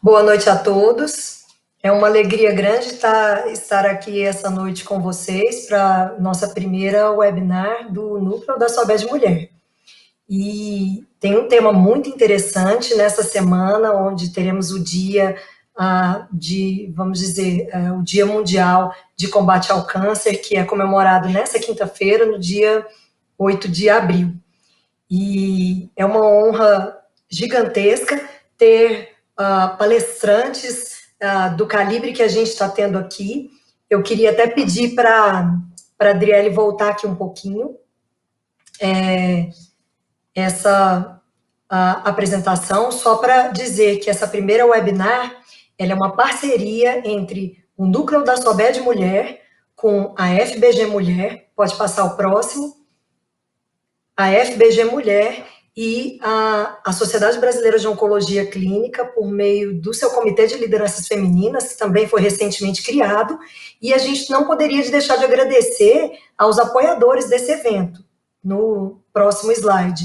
Boa noite a todos. É uma alegria grande estar aqui essa noite com vocês para nossa primeira webinar do Núcleo da SOBED Mulher. E tem um tema muito interessante nessa semana, onde teremos o dia vamos dizer, o Dia Mundial de Combate ao Câncer, que é comemorado nessa quinta-feira, no dia 8 de abril. E é uma honra gigantesca ter palestrantes do calibre que a gente está tendo aqui. Eu queria até pedir para a Adriele voltar aqui um pouquinho, essa apresentação, só para dizer que essa primeira webinar ela é uma parceria entre o Núcleo da SOBED Mulher com a FBG Mulher, pode passar o próximo, a FBG Mulher e a Sociedade Brasileira de Oncologia Clínica, por meio do seu Comitê de Lideranças Femininas, que também foi recentemente criado, e a gente não poderia deixar de agradecer aos apoiadores desse evento, no próximo slide,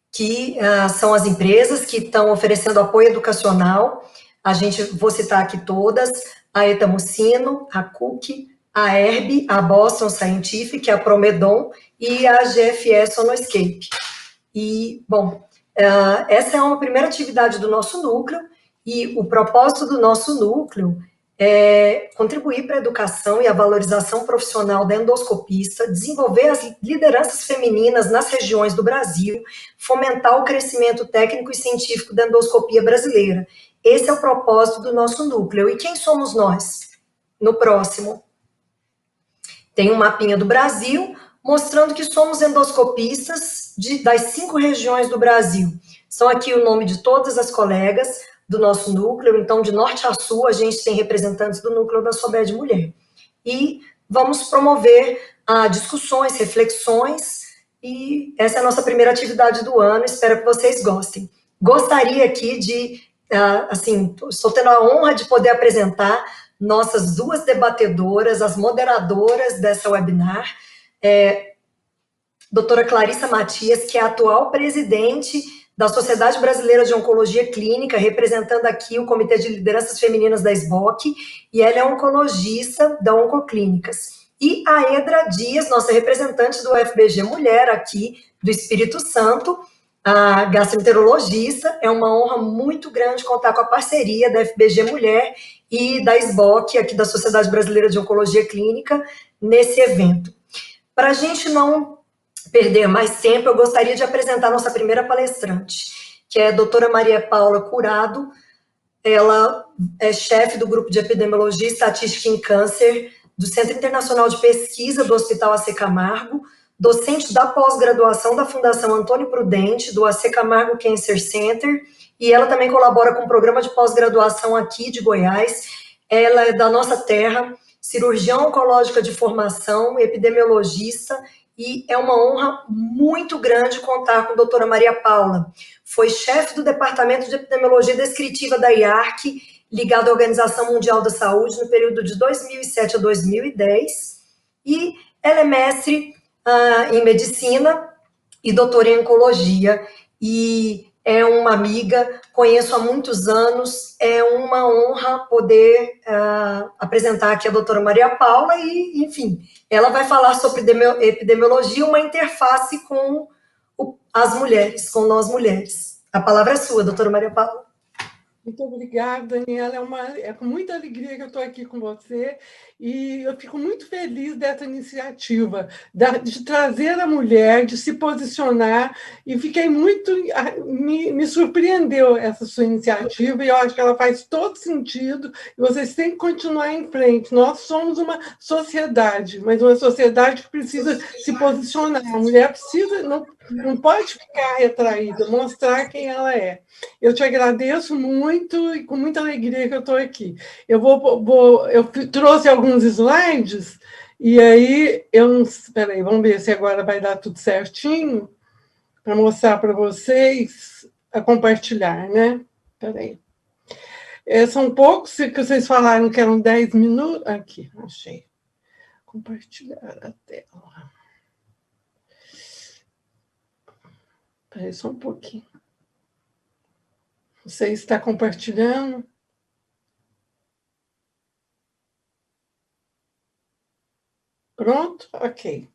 que são as empresas que estão oferecendo apoio educacional. Vou citar aqui todas: a Etamucino, a Cook, a Herb, a Boston Scientific, a Promedon e a GFE Sonoscape. E, bom, essa é uma primeira atividade do nosso núcleo, e o propósito do nosso núcleo é contribuir para a educação e a valorização profissional da endoscopista, desenvolver as lideranças femininas nas regiões do Brasil, fomentar o crescimento técnico e científico da endoscopia brasileira. Esse é o propósito do nosso núcleo. E quem somos nós? No próximo, tem um mapinha do Brasil, mostrando que somos endoscopistas das 5 regiões do Brasil. São aqui o nome de todas as colegas do nosso núcleo, então, de norte a sul, a gente tem representantes do núcleo da SOBED Mulher. E vamos promover discussões, reflexões, e essa é a nossa primeira atividade do ano, espero que vocês gostem. Gostaria aqui de, estou tendo a honra de poder apresentar nossas duas debatedoras, as moderadoras dessa webinar, doutora Clarissa Matias, que é a atual presidente da Sociedade Brasileira de Oncologia Clínica, representando aqui o Comitê de Lideranças Femininas da SBOC, e ela é oncologista da Oncoclínicas. E a Edra Dias, nossa representante do FBG Mulher aqui do Espírito Santo, a gastroenterologista. É uma honra muito grande contar com a parceria da FBG Mulher e da SBOC, aqui da Sociedade Brasileira de Oncologia Clínica, nesse evento. Para a gente não perder mais tempo, eu gostaria de apresentar nossa primeira palestrante, que é a doutora Maria Paula Curado. Ela é chefe do Grupo de Epidemiologia e Estatística em Câncer do Centro Internacional de Pesquisa do Hospital AC Camargo, docente da pós-graduação da Fundação Antônio Prudente, do AC Camargo Cancer Center, e ela também colabora com o programa de pós-graduação aqui de Goiás. Ela é da nossa terra, cirurgiã oncológica de formação, epidemiologista, e é uma honra muito grande contar com a doutora Maria Paula. Foi chefe do Departamento de Epidemiologia Descritiva da IARC, ligado à Organização Mundial da Saúde, no período de 2007 a 2010, e ela é mestre em medicina e doutora em oncologia, e é uma amiga, conheço há muitos anos, é uma honra poder apresentar aqui a doutora Maria Paula, e, enfim, ela vai falar sobre epidemiologia, uma interface com as mulheres, com nós mulheres. A palavra é sua, doutora Maria Paula. Muito obrigada, Daniela. É com muita alegria que eu estou aqui com você, e eu fico muito feliz dessa iniciativa, de trazer a mulher, de se posicionar, e fiquei muito... Me surpreendeu essa sua iniciativa, e eu acho que ela faz todo sentido, e vocês têm que continuar em frente. Nós somos uma sociedade, mas uma sociedade que precisa se posicionar. A mulher precisa, não pode ficar retraída, mostrar quem ela é. Eu te agradeço muito, e com muita alegria que eu estou aqui. Eu trouxe alguns slides, e aí espera aí, vamos ver se agora vai dar tudo certinho para mostrar para vocês a compartilhar, né? Espera aí. São poucos que vocês falaram que eram 10 minutos. Aqui, achei. Compartilhar a tela. Espera aí só um pouquinho. Você está compartilhando? Pronto? Ok.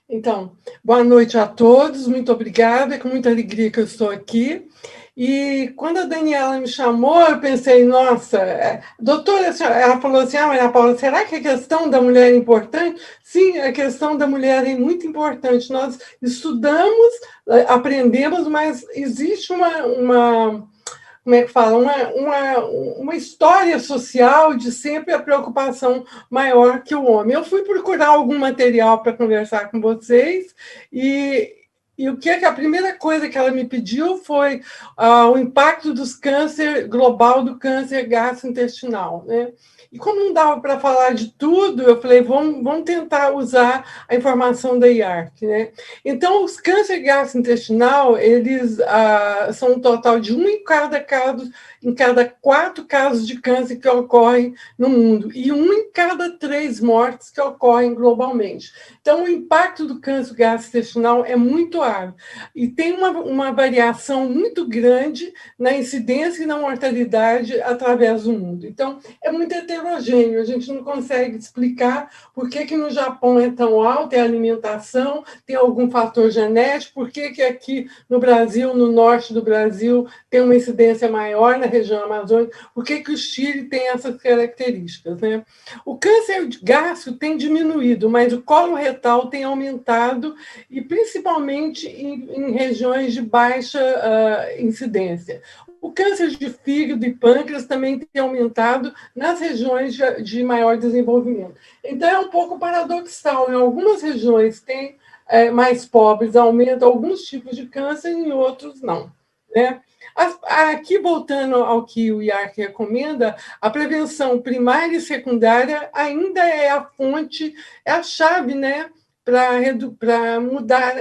Então, boa noite a todos, muito obrigada, é com muita alegria que eu estou aqui. E quando a Daniela me chamou, eu pensei, nossa, doutora, ela falou assim, Maria Paula, será que a questão da mulher é importante? Sim, a questão da mulher é muito importante. Nós estudamos, aprendemos, mas existe uma como é que fala, uma história social de sempre a preocupação maior que o homem. Eu fui procurar algum material para conversar com vocês e o que é que a primeira coisa que ela me pediu foi o impacto dos câncer global do câncer gastrointestinal, né? E como não dava para falar de tudo, eu falei, vamos tentar usar a informação da IARC, né? Então, os câncer gastrointestinal, eles são um total de em cada 4 casos de câncer que ocorrem no mundo, e 1 em cada 3 mortes que ocorrem globalmente. Então, o impacto do câncer gastrointestinal é muito árduo, e tem uma variação muito grande na incidência e na mortalidade através do mundo. Então, é muito heterogêneo, a gente não consegue explicar por que no Japão é tão alta a alimentação, tem algum fator genético, por que aqui no Brasil, no norte do Brasil, tem uma incidência maior na região amazônica, por que o Chile tem essas características, né? O câncer gástrico tem diminuído, mas o colo retal tem aumentado, e principalmente em regiões de baixa incidência. O câncer de fígado e pâncreas também tem aumentado nas regiões de maior desenvolvimento. Então, é um pouco paradoxal. Em algumas regiões tem mais pobres, aumenta alguns tipos de câncer, em outros não, né? Aqui, voltando ao que o IARC recomenda, a prevenção primária e secundária ainda é a fonte, é a chave, né, para mudar,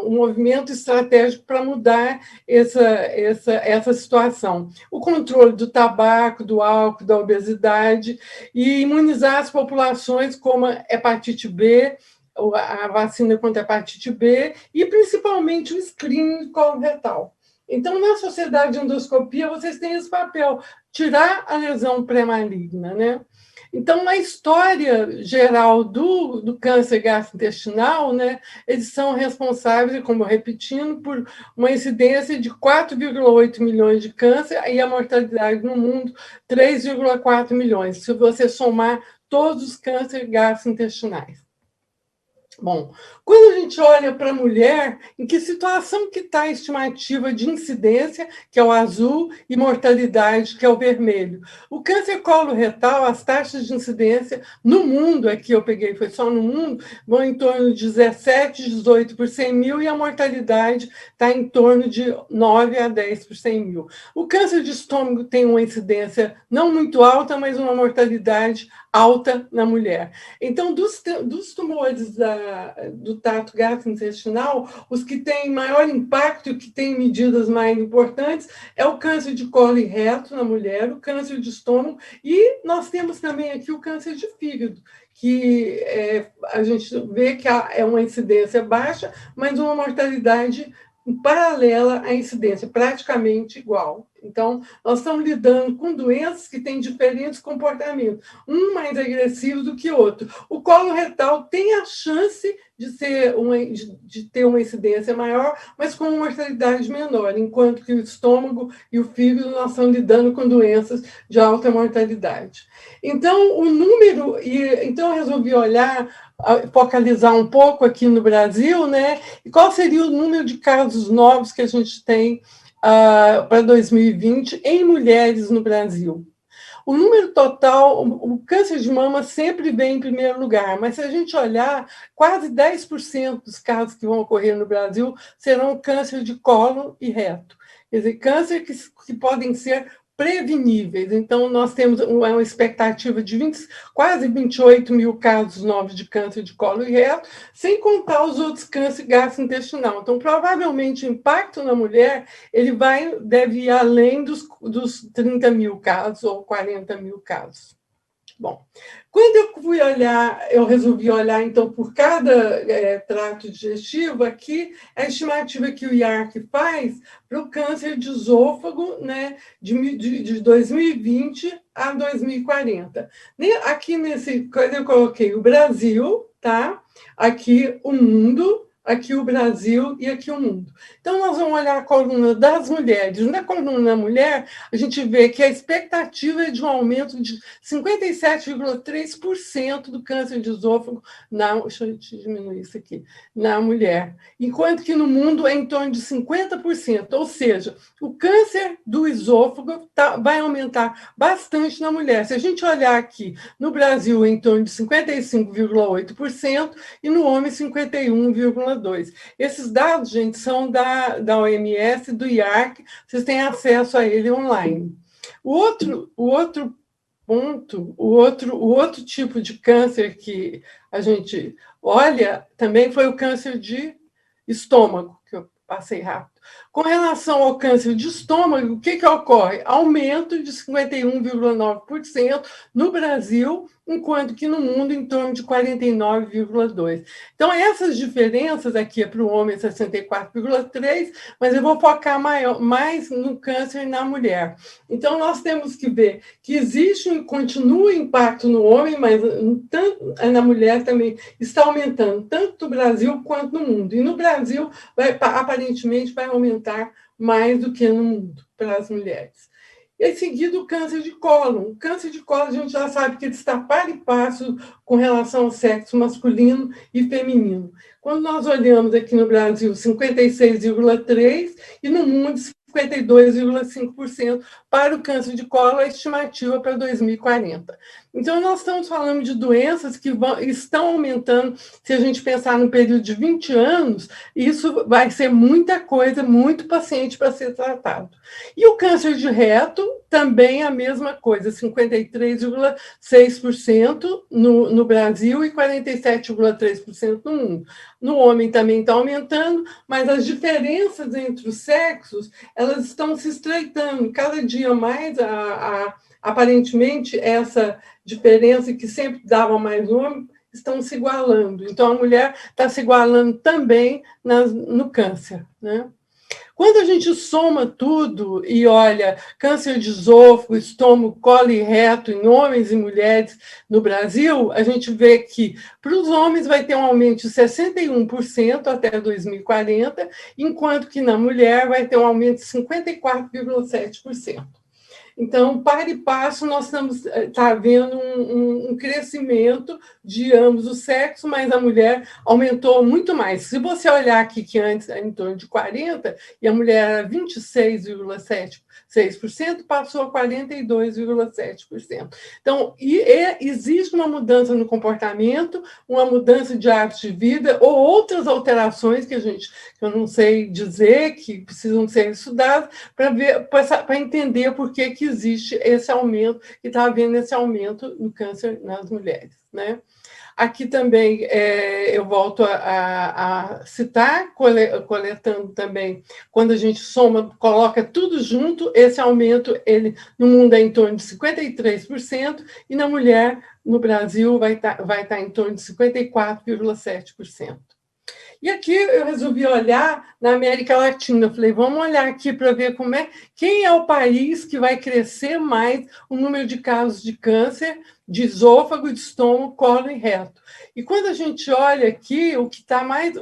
um movimento estratégico para mudar essa situação. O controle do tabaco, do álcool, da obesidade, e imunizar as populações como a hepatite B, a vacina contra a hepatite B, e principalmente o screening coloretal. Então, na sociedade de endoscopia, vocês têm esse papel, tirar a lesão pré-maligna, né? Então, na história geral do câncer gastrointestinal, né, eles são responsáveis, como repetindo, por uma incidência de 4,8 milhões de câncer e a mortalidade no mundo 3,4 milhões, se você somar todos os cânceres gastrointestinais. Bom, quando a gente olha para a mulher, em que situação que está a estimativa de incidência, que é o azul, e mortalidade, que é o vermelho? O câncer coloretal, as taxas de incidência no mundo, aqui eu peguei, foi só no mundo, vão em torno de 17, 18 por 100 mil, e a mortalidade está em torno de 9 a 10 por 100 mil. O câncer de estômago tem uma incidência não muito alta, mas uma mortalidade alta na mulher. Então, dos tumores do trato gastrointestinal, os que têm maior impacto e que têm medidas mais importantes é o câncer de colo e reto na mulher, o câncer de estômago, e nós temos também aqui o câncer de fígado, que a gente vê que é uma incidência baixa, mas uma mortalidade paralela à incidência, praticamente igual. Então, nós estamos lidando com doenças que têm diferentes comportamentos, um mais agressivo do que o outro. O colo retal tem a chance de ter uma incidência maior, mas com uma mortalidade menor, enquanto que o estômago e o fígado nós estamos lidando com doenças de alta mortalidade. Então, então eu resolvi focalizar um pouco aqui no Brasil, né? E qual seria o número de casos novos que a gente tem para 2020 em mulheres no Brasil? O número total, o câncer de mama sempre vem em primeiro lugar, mas se a gente olhar, quase 10% dos casos que vão ocorrer no Brasil serão câncer de colo e reto. Quer dizer, câncer que podem ser preveníveis. Então, nós temos uma expectativa de quase 28 mil casos novos de câncer de colo e reto, sem contar os outros cânceres gastrointestinal. Então, provavelmente, o impacto na mulher deve ir além dos 30 mil casos ou 40 mil casos. Bom, quando eu fui olhar, eu resolvi olhar, então, por cada trato digestivo, aqui a estimativa que o IARC faz para o câncer de esôfago, né, de 2020 a 2040. Aqui nesse coisa eu coloquei o Brasil, tá? Aqui o mundo, aqui o Brasil e aqui o mundo. Então, nós vamos olhar a coluna das mulheres. Na coluna da mulher, a gente vê que a expectativa é de um aumento de 57,3% do câncer de esôfago deixa eu diminuir isso aqui, na mulher, enquanto que no mundo é em torno de 50%, ou seja, o câncer do esôfago vai aumentar bastante na mulher. Se a gente olhar aqui, no Brasil é em torno de 55,8% e no homem 51,2%. Esses dados, gente, são da OMS, do IARC, vocês têm acesso a ele online. O outro ponto, o outro tipo de câncer que a gente olha também foi o câncer de estômago, que eu passei rápido. Com relação ao câncer de estômago, o que ocorre? Aumento de 51,9% no Brasil, enquanto que no mundo em torno de 49,2%. Então, essas diferenças aqui é para o homem 64,3%, mas eu vou focar mais no câncer na mulher. Então, nós temos que ver que continua impacto no homem, mas tanto na mulher também está aumentando, tanto no Brasil quanto no mundo. E no Brasil, aparentemente, vai aumentar mais do que no mundo para as mulheres. E em seguida, o câncer de cólon. O câncer de cólon, a gente já sabe que ele está par e passo com relação ao sexo masculino e feminino. Quando nós olhamos aqui no Brasil, 56,3% e no mundo, 52,5% para o câncer de cólon, a estimativa para 2040. Então, nós estamos falando de doenças que estão aumentando. Se a gente pensar no período de 20 anos, isso vai ser muita coisa, muito paciente para ser tratado. E o câncer de reto, também a mesma coisa, 53,6% no Brasil e 47,3% no mundo. No homem também está aumentando, mas as diferenças entre os sexos, elas estão se estreitando. Cada dia mais, aparentemente, essa diferença que sempre dava mais homem, estão se igualando. Então, a mulher está se igualando também no câncer, né? Quando a gente soma tudo e olha câncer de esôfago, estômago, colo e reto em homens e mulheres no Brasil, a gente vê que para os homens vai ter um aumento de 61% até 2040, enquanto que na mulher vai ter um aumento de 54,7%. Então, para e passo, nós estamos vendo um crescimento de ambos os sexos, mas a mulher aumentou muito mais. Se você olhar aqui, que antes era em torno de 40%, e a mulher era 26,6%, passou a 42,7%. Então, existe uma mudança no comportamento, uma mudança de hábitos de vida, ou outras alterações que eu não sei dizer, que precisam ser estudadas, para entender por que existe esse aumento, que está havendo esse aumento no câncer nas mulheres, né? Aqui também eu volto a citar, coletando também, quando a gente soma, coloca tudo junto, esse aumento no mundo é em torno de 53%, e na mulher, no Brasil, vai estar em torno de 54,7%. E aqui eu resolvi olhar na América Latina. Eu falei, vamos olhar aqui para ver quem é o país que vai crescer mais o número de casos de câncer de esôfago, de estômago, colo e reto. E quando a gente olha aqui, o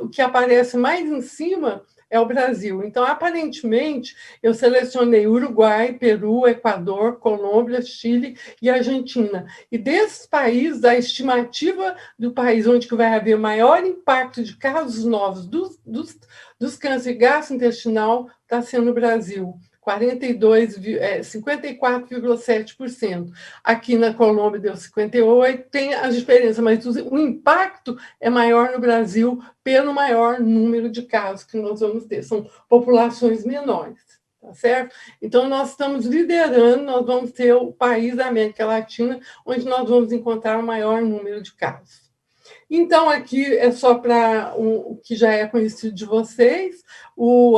que aparece mais em cima é o Brasil. Então, aparentemente, eu selecionei Uruguai, Peru, Equador, Colômbia, Chile e Argentina. E desses países, a estimativa do país onde vai haver maior impacto de casos novos dos câncer gastrointestinal está sendo o Brasil. 54,7%. Aqui na Colômbia deu 58%, tem as diferenças, mas o impacto é maior no Brasil pelo maior número de casos que nós vamos ter. São populações menores, tá certo? Então, nós estamos liderando, nós vamos ter o país da América Latina onde nós vamos encontrar o maior número de casos. Então, aqui é só para o que já é conhecido de vocês,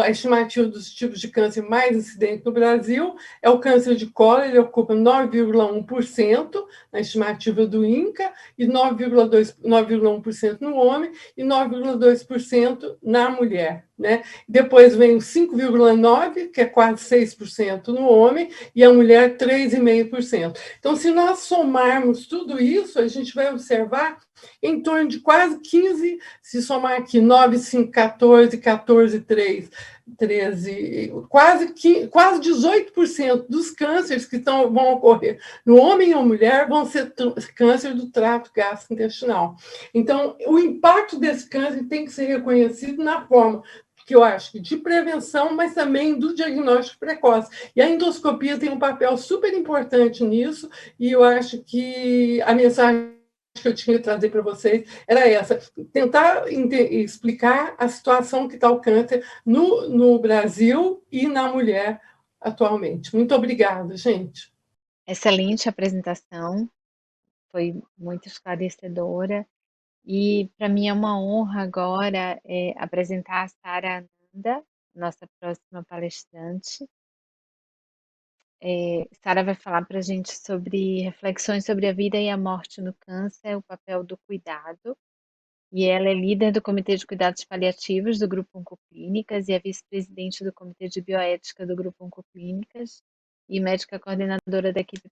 a estimativa dos tipos de câncer mais incidentes no Brasil é o câncer de colo, ele ocupa 9,1% na estimativa do INCA, e 9,1% no homem e 9,2% na mulher. Né? Depois vem o 5,9%, que é quase 6% no homem, e a mulher 3,5%. Então, se nós somarmos tudo isso, a gente vai observar em torno de quase 15, se somar aqui 9, 5, 14, 14, 3, 13, quase 18% dos cânceres que vão ocorrer no homem ou mulher vão ser câncer do trato gastrointestinal. Então, o impacto desse câncer tem que ser reconhecido na forma que eu acho que de prevenção, mas também do diagnóstico precoce. E a endoscopia tem um papel super importante nisso, e eu acho que a mensagem que eu tinha que trazer para vocês era essa: tentar explicar a situação que está o câncer no Brasil e na mulher atualmente. Muito obrigada, gente. Excelente apresentação, foi muito esclarecedora. E para mim é uma honra agora apresentar a Sara Ananda, nossa próxima palestrante. Sara vai falar para a gente sobre reflexões sobre a vida e a morte no câncer, o papel do cuidado. E ela é líder do Comitê de Cuidados Paliativos do Grupo Oncoclínicas e é vice-presidente do Comitê de Bioética do Grupo Oncoclínicas e médica coordenadora da equipe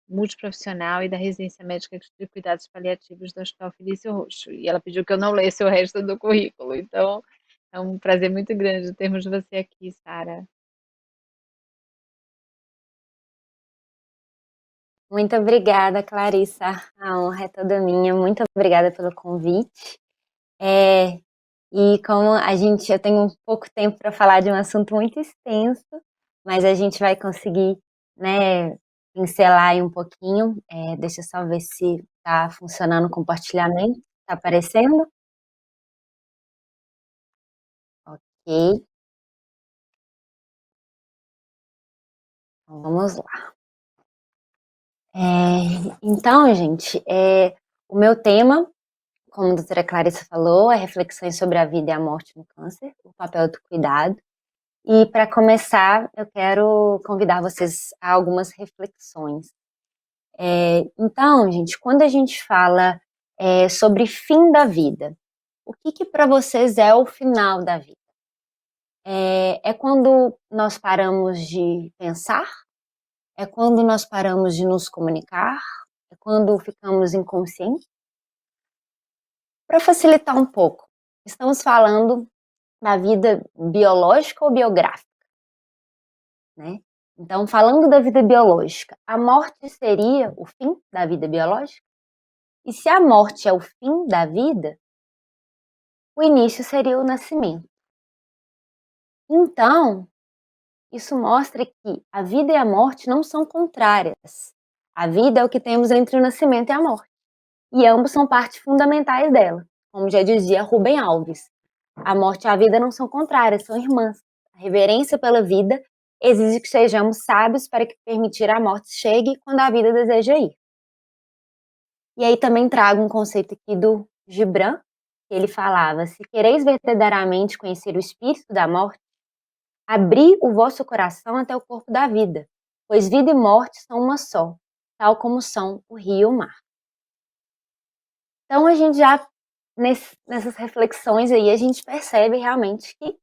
multiprofissional e da residência médica de cuidados paliativos do Hospital Felício Roxo. E ela pediu que eu não lesse o resto do currículo, então é um prazer muito grande termos você aqui, Sara. Muito obrigada, Clarissa. A honra é toda minha. Muito obrigada pelo convite. E como eu tenho pouco tempo para falar de um assunto muito extenso, mas a gente vai conseguir, né, pincelar aí um pouquinho. Deixa eu só ver se está funcionando o compartilhamento. Está aparecendo? Ok. Então, vamos lá. Então, gente, o meu tema, como a doutora Clarissa falou, é reflexões sobre a vida e a morte no câncer, o papel do cuidado. E para começar, eu quero convidar vocês a algumas reflexões. Então, gente, quando a gente fala sobre fim da vida, o que para vocês é o final da vida? É quando nós paramos de pensar? É quando nós paramos de nos comunicar? É quando ficamos inconscientes? Para facilitar um pouco, estamos falando da vida biológica ou biográfica, né? Então, falando da vida biológica, a morte seria o fim da vida biológica? E se a morte é o fim da vida, o início seria o nascimento. Então, isso mostra que a vida e a morte não são contrárias. A vida é o que temos entre o nascimento e a morte. E ambos são partes fundamentais dela. Como já dizia Rubem Alves, a morte e a vida não são contrárias, são irmãs. A reverência pela vida exige que sejamos sábios para que permitir a morte chegue quando a vida deseja ir. E aí também trago um conceito aqui do Gibran, que ele falava: se quereis verdadeiramente conhecer o espírito da morte, abri o vosso coração até o corpo da vida, pois vida e morte são uma só, tal como são o rio e o mar. Então a gente já, nessas reflexões aí, a gente percebe realmente que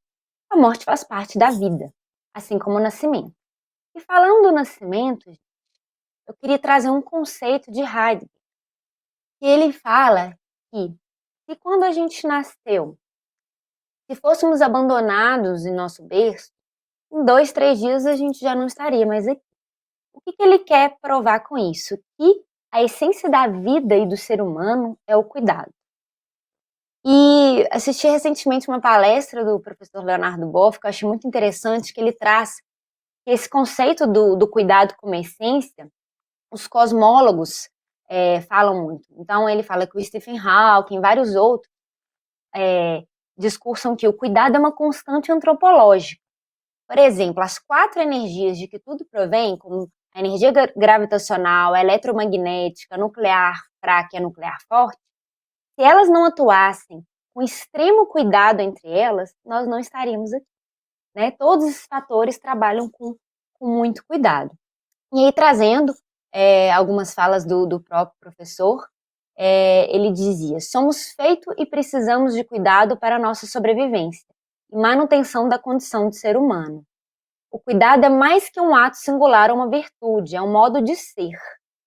a morte faz parte da vida, assim como o nascimento. E falando do nascimento, eu queria trazer um conceito de Heidegger, que ele fala que se quando a gente nasceu, se fôssemos abandonados em nosso berço, em 2, 3 dias a gente já não estaria mais aqui. O que ele quer provar com isso? Que a essência da vida e do ser humano é o cuidado. E assisti recentemente uma palestra do professor Leonardo Boff, que eu achei muito interessante, que ele traz esse conceito do cuidado como essência. Os cosmólogos falam muito. Então, ele fala que o Stephen Hawking e vários outros discursam que o cuidado é uma constante antropológica. Por exemplo, as 4 energias de que tudo provém, como a energia gravitacional, a eletromagnética, a nuclear fraca e a nuclear forte, Se elas não atuassem com extremo cuidado entre elas, nós não estaríamos aqui, né? Todos esses fatores trabalham com muito cuidado. E aí, trazendo algumas falas do próprio professor, ele dizia: somos feitos e precisamos de cuidado para a nossa sobrevivência e manutenção da condição de ser humano. O cuidado é mais que um ato singular ou uma virtude, é um modo de ser.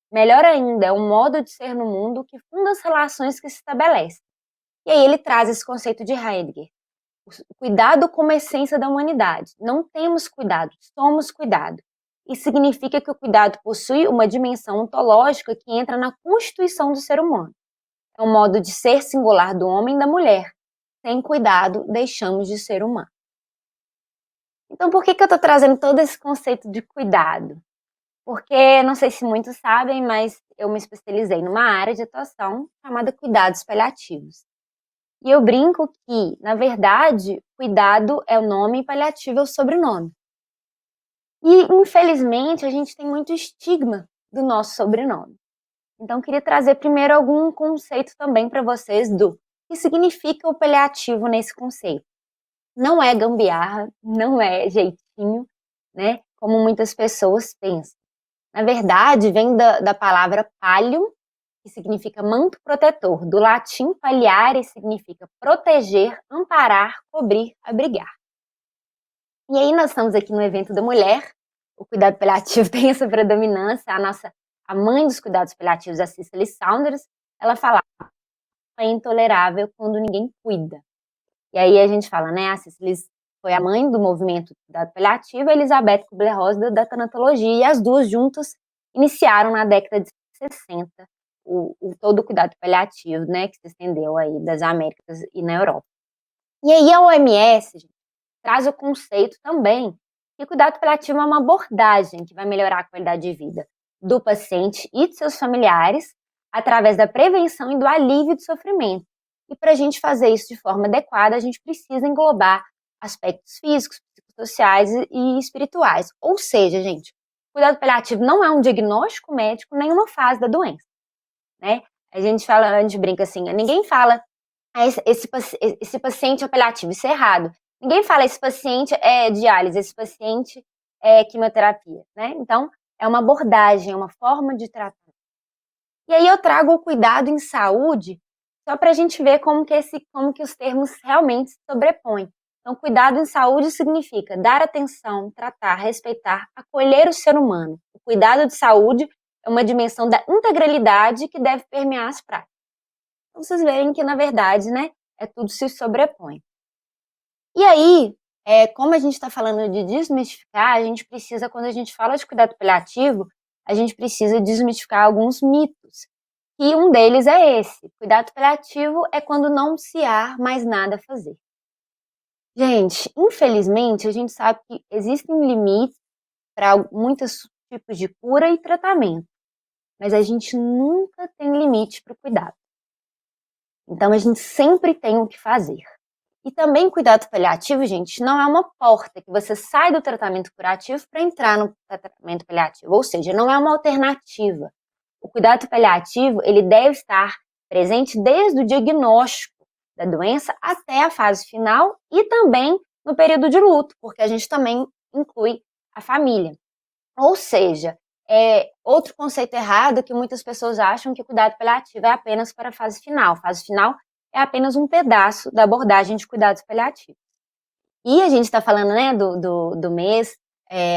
Melhor ainda, é um modo de ser no mundo que funda as relações que se estabelecem. E aí ele traz esse conceito de Heidegger: o cuidado como essência da humanidade. Não temos cuidado, somos cuidado. Isso significa que o cuidado possui uma dimensão ontológica que entra na constituição do ser humano. É um modo de ser singular do homem e da mulher. Sem cuidado, deixamos de ser humano. Então, por que eu estou trazendo todo esse conceito de cuidado? Porque, não sei se muitos sabem, mas eu me especializei numa área de atuação chamada cuidados paliativos. E eu brinco que, na verdade, cuidado é o nome e paliativo é o sobrenome. E, infelizmente, a gente tem muito estigma do nosso sobrenome. Então, eu queria trazer primeiro algum conceito também para vocês do que significa o paliativo nesse conceito. Não é gambiarra, não é jeitinho, né? Como muitas pessoas pensam. Na verdade, vem da palavra pallium, que significa manto protetor. Do latim, palliare significa proteger, amparar, cobrir, abrigar. E aí nós estamos aqui no evento da mulher. O cuidado paliativo tem essa predominância. A mãe dos cuidados paliativos, a Cicely Saunders, ela fala: é intolerável quando ninguém cuida. E aí a gente fala, né, a Cicely foi a mãe do movimento do cuidado paliativo, a Elizabeth Kubler-Ross da tanatologia, e as duas juntas iniciaram na década de 60 todo o cuidado paliativo, né, que se estendeu aí das Américas e na Europa. E aí a OMS, gente, traz o conceito também que o cuidado paliativo é uma abordagem que vai melhorar a qualidade de vida do paciente e de seus familiares através da prevenção e do alívio do sofrimento. E para a gente fazer isso de forma adequada, a gente precisa englobar aspectos físicos, psicossociais e espirituais. Ou seja, gente, o cuidado paliativo não é um diagnóstico médico nem uma fase da doença, né? A gente brinca assim, ninguém fala esse paciente é paliativo, isso é errado. Ninguém fala esse paciente é diálise, esse paciente é quimioterapia, né? Então, é uma abordagem, é uma forma de tratar. E aí eu trago o cuidado em saúde só para a gente ver como que os termos realmente se sobrepõem. Então, cuidado em saúde significa dar atenção, tratar, respeitar, acolher o ser humano. O cuidado de saúde é uma dimensão da integralidade que deve permear as práticas. Então, vocês veem que, na verdade, né, tudo se sobrepõe. E aí, como a gente está falando de desmistificar, a gente precisa, quando a gente fala de cuidado paliativo, a gente precisa desmistificar alguns mitos. E um deles é esse: cuidado paliativo é quando não se há mais nada a fazer. Gente, infelizmente, a gente sabe que existem limites para muitos tipos de cura e tratamento, mas a gente nunca tem limite para o cuidado. Então, a gente sempre tem o que fazer. E também cuidado paliativo, gente, não é uma porta que você sai do tratamento curativo para entrar no tratamento paliativo, ou seja, não é uma alternativa. O cuidado paliativo, ele deve estar presente desde o diagnóstico da doença até a fase final e também no período de luto, porque a gente também inclui a família. Ou seja, outro conceito errado que muitas pessoas acham que o cuidado paliativo é apenas para a fase final. A fase final é apenas um pedaço da abordagem de cuidados paliativos. E a gente está falando, né, do mês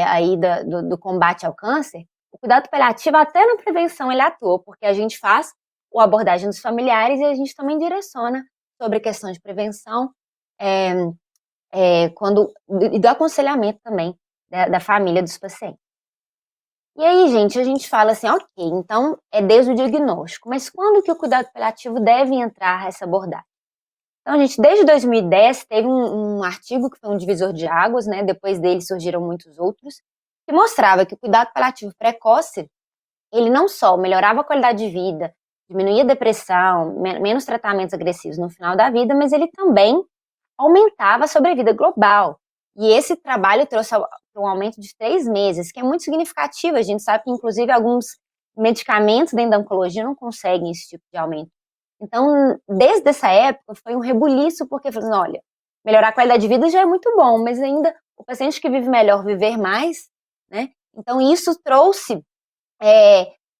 aí do combate ao câncer. O cuidado paliativo, até na prevenção, ele atua, porque a gente faz a abordagem dos familiares e a gente também direciona sobre a questão de prevenção e do aconselhamento também da família dos pacientes. E aí, gente, a gente fala assim, ok, então é desde o diagnóstico, mas quando que o cuidado paliativo deve entrar essa abordagem? Então, gente, desde 2010 teve um artigo que foi um divisor de águas, né? Depois dele surgiram muitos outros, que mostrava que o cuidado paliativo precoce, ele não só melhorava a qualidade de vida, diminuía a depressão, menos tratamentos agressivos no final da vida, mas ele também aumentava a sobrevida global. E esse trabalho trouxe um aumento de 3 meses, que é muito significativo. A gente sabe que, inclusive, alguns medicamentos dentro da oncologia não conseguem esse tipo de aumento Então, desde essa época, foi um rebuliço, porque falando, olha, melhorar a qualidade de vida já é muito bom, mas ainda o paciente que vive melhor, viver mais, né? Então, isso trouxe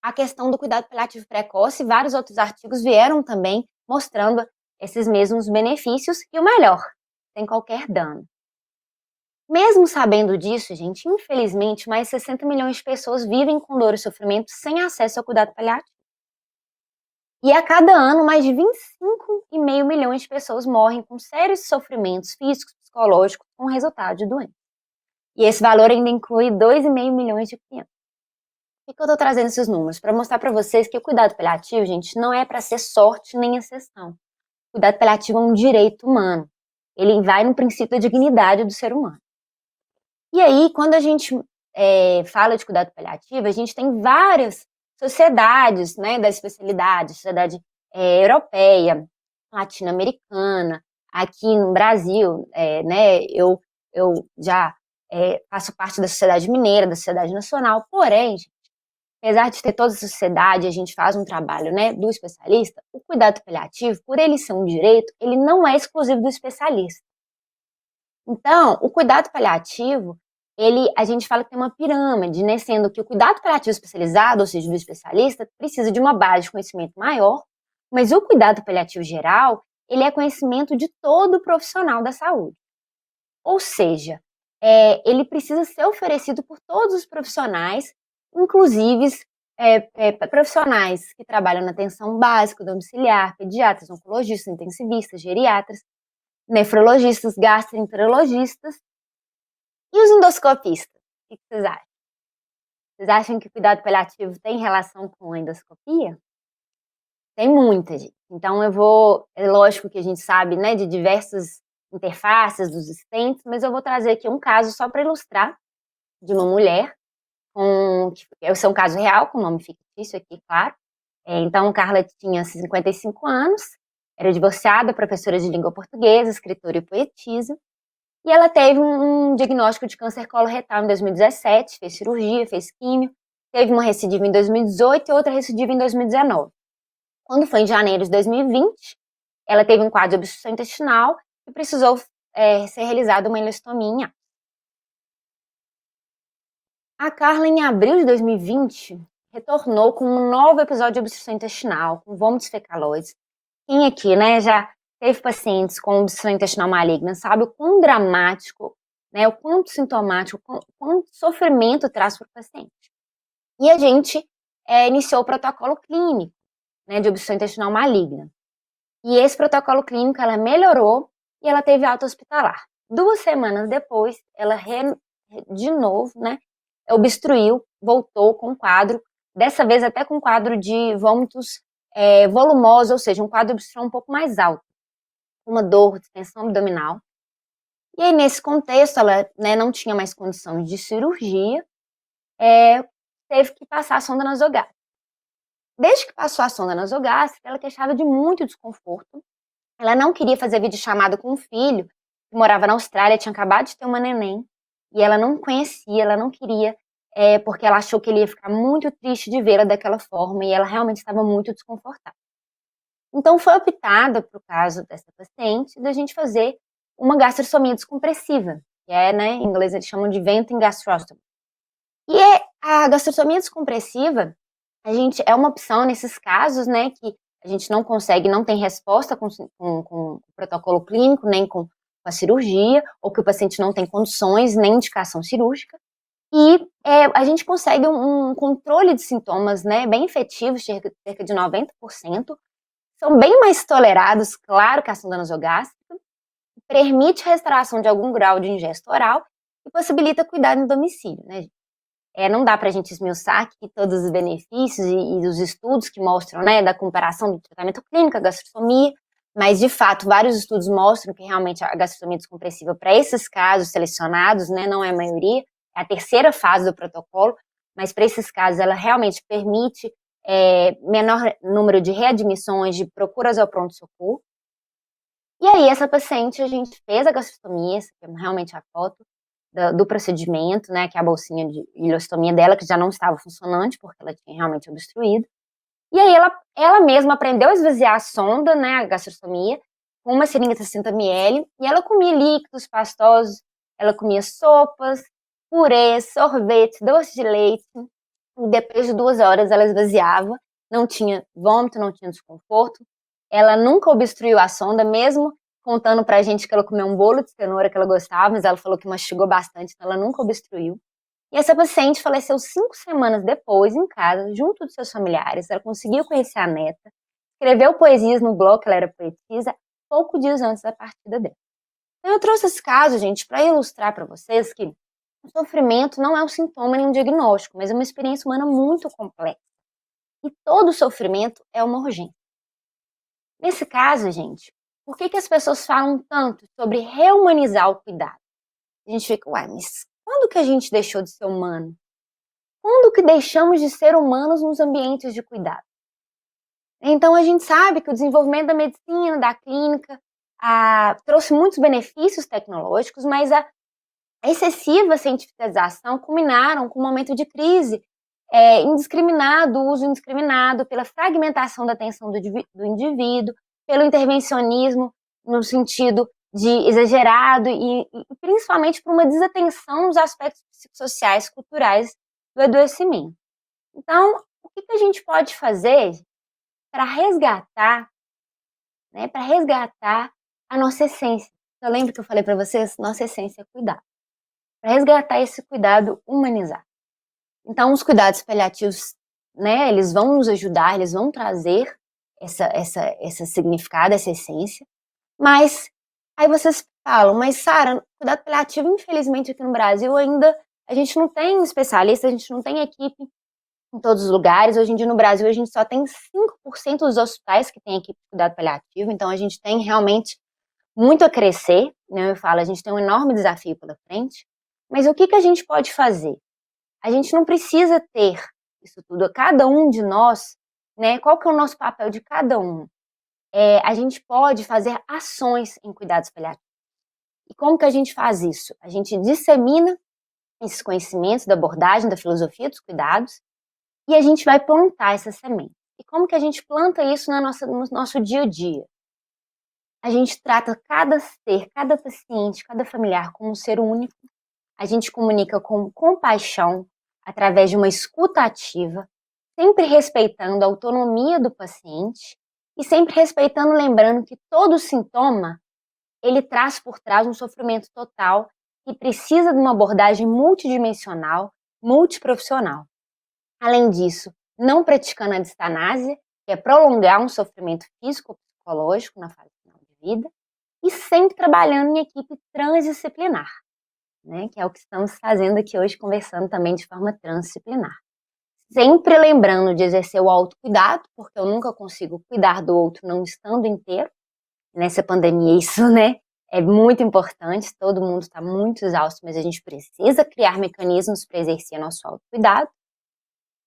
a questão do cuidado paliativo precoce, vários outros artigos vieram também mostrando esses mesmos benefícios e o melhor, sem qualquer dano. Mesmo sabendo disso, gente, infelizmente, mais 60 milhões de pessoas vivem com dor e sofrimento sem acesso ao cuidado paliativo. E a cada ano, mais de 25,5 milhões de pessoas morrem com sérios sofrimentos físicos, psicológicos, com resultado de doença. E esse valor ainda inclui 2,5 milhões de crianças. Por que eu estou trazendo esses números? Para mostrar para vocês que o cuidado paliativo, gente, não é para ser sorte nem exceção. O cuidado paliativo é um direito humano. Ele vai no princípio da dignidade do ser humano. E aí, quando a gente fala de cuidado paliativo, a gente tem várias sociedades, né, da especialidade, sociedade europeia, latino-americana, aqui no Brasil, né, eu já faço parte da sociedade mineira, da sociedade nacional, porém, gente, apesar de ter toda essa sociedade, a gente faz um trabalho, né, do especialista, o cuidado paliativo, por ele ser um direito, ele não é exclusivo do especialista. Então, o cuidado paliativo, a gente fala que tem uma pirâmide, né? Sendo que o cuidado paliativo especializado, ou seja, do especialista, precisa de uma base de conhecimento maior, mas o cuidado paliativo geral, ele é conhecimento de todo o profissional da saúde. Ou seja, ele precisa ser oferecido por todos os profissionais, inclusive profissionais que trabalham na atenção básica, domiciliar, pediatras, oncologistas, intensivistas, geriatras, nefrologistas, gastroenterologistas e os endoscopistas. O que vocês acham? Vocês acham que o cuidado paliativo tem relação com a endoscopia? Tem muita, gente. Então é lógico que a gente sabe, né, de diversas interfaces dos stents, mas eu vou trazer aqui um caso só para ilustrar de uma mulher, esse é um caso real, com nome fictício aqui, claro. Então, Carla tinha 55 anos, era divorciada, professora de língua portuguesa, escritora e poetisa, e ela teve um diagnóstico de câncer coloretal em 2017, fez cirurgia, fez químio, teve uma recidiva em 2018 e outra recidiva em 2019. Quando foi em janeiro de 2020, ela teve um quadro de obstrução intestinal e precisou ser realizada uma ileostomia. A Carla, em abril de 2020, retornou com um novo episódio de obstrução intestinal, com vômitos fecaloides. Quem aqui, né, já teve pacientes com obstrução intestinal maligna, sabe o quão dramático, né, o quanto sintomático, o quanto sofrimento traz para o paciente. E a gente iniciou o protocolo clínico, né, de obstrução intestinal maligna. E esse protocolo clínico, ela melhorou e ela teve alta hospitalar. 2 semanas depois, ela de novo, né, obstruiu, voltou com quadro, dessa vez até com quadro de vômitos volumosos, ou seja, um quadro de obstrução um pouco mais alto, uma dor, distensão abdominal. E aí, nesse contexto, ela, né, não tinha mais condição de cirurgia, teve que passar a sonda nasogástrica. Desde que passou a sonda nasogástrica, ela queixava de muito desconforto. Ela não queria fazer videochamada com o filho, que morava na Austrália, tinha acabado de ter uma neném, e ela não conhecia, ela não queria, porque ela achou que ele ia ficar muito triste de vê-la daquela forma, e ela realmente estava muito desconfortável. Então, foi optada, para o caso dessa paciente, da gente fazer uma gastrostomia descompressiva, que né, em inglês eles chamam de venting gastrostomy. E a gastrostomia descompressiva, é uma opção nesses casos, né, que a gente não consegue, não tem resposta com o protocolo clínico, nem com a cirurgia, ou que o paciente não tem condições, nem indicação cirúrgica. E a gente consegue um controle de sintomas, né, bem efetivos, cerca de 90%. São bem mais tolerados, claro, que a sonda nasogástrica, permite a restauração de algum grau de ingesta oral e possibilita cuidar no domicílio, né, gente? Não dá para a gente esmiuçar aqui todos os benefícios e os estudos que mostram, né, da comparação do tratamento clínico, a gastrostomia, mas, de fato, vários estudos mostram que realmente a gastrostomia descompressiva, para esses casos selecionados, né, não é a maioria, é a terceira fase do protocolo, mas para esses casos ela realmente permite menor número de readmissões, de procuras ao pronto-socorro. E aí, essa paciente, a gente fez a gastrostomia, essa aqui é realmente a foto do procedimento, né, que é a bolsinha de ileostomia dela, que já não estava funcionante, porque ela tinha realmente obstruído. E aí ela mesma aprendeu a esvaziar a sonda, né, a gastrostomia, com uma seringa de 60 ml, e ela comia líquidos pastosos, ela comia sopas, purês, sorvete, doce de leite, e depois de 2 horas ela esvaziava, não tinha vômito, não tinha desconforto, ela nunca obstruiu a sonda, mesmo contando pra gente que ela comeu um bolo de cenoura que ela gostava, mas ela falou que mastigou bastante, então ela nunca obstruiu. E essa paciente faleceu 5 semanas depois, em casa, junto dos seus familiares. Ela conseguiu conhecer a neta, escreveu poesias no blog, ela era poetisa, poucos dias antes da partida dela. Então, eu trouxe esse caso, gente, para ilustrar para vocês que o sofrimento não é um sintoma nem um diagnóstico, mas é uma experiência humana muito complexa. E todo sofrimento é uma urgência. Nesse caso, gente, por que as pessoas falam tanto sobre reumanizar o cuidado? A gente fica, uai, mas quando que a gente deixou de ser humano? Quando que deixamos de ser humanos nos ambientes de cuidado? Então, a gente sabe que o desenvolvimento da medicina, da clínica, trouxe muitos benefícios tecnológicos, mas a excessiva cientificação culminaram com um momento de crise indiscriminado, uso indiscriminado, pela fragmentação da atenção do indivíduo, pelo intervencionismo no sentido de exagerado e principalmente por uma desatenção nos aspectos psicossociais, culturais do adoecimento. Então, o que a gente pode fazer para resgatar, né, para resgatar a nossa essência? Eu lembro que eu falei para vocês, nossa essência é cuidar. Para resgatar esse cuidado humanizado. Então, os cuidados paliativos, né, eles vão nos ajudar, eles vão trazer essa significado, essa essência, mas aí vocês falam, mas Sara, cuidado paliativo, infelizmente aqui no Brasil ainda, a gente não tem especialista, a gente não tem equipe em todos os lugares, hoje em dia no Brasil a gente só tem 5% dos hospitais que tem equipe de cuidado paliativo, então a gente tem realmente muito a crescer, né, eu falo, a gente tem um enorme desafio pela frente, mas o que a gente pode fazer? A gente não precisa ter isso tudo, cada um de nós, né? Qual que é o nosso papel de cada um? A gente pode fazer ações em cuidados paliativos. E como que a gente faz isso? A gente dissemina esses conhecimentos da abordagem, da filosofia dos cuidados, e a gente vai plantar essa semente. E como que a gente planta isso no nosso dia a dia? A gente trata cada ser, cada paciente, cada familiar como um ser único. A gente comunica com compaixão, através de uma escuta ativa, sempre respeitando a autonomia do paciente e sempre respeitando, lembrando que todo sintoma, ele traz por trás um sofrimento total que precisa de uma abordagem multidimensional, multiprofissional. Além disso, não praticando a distanásia, que é prolongar um sofrimento físico ou psicológico na fase final de vida, e sempre trabalhando em equipe transdisciplinar. Né, que é o que estamos fazendo aqui hoje, conversando também de forma transdisciplinar. Sempre lembrando de exercer o autocuidado, porque eu nunca consigo cuidar do outro não estando inteiro. Nessa pandemia isso, né, é muito importante, todo mundo está muito exausto, mas a gente precisa criar mecanismos para exercer nosso autocuidado.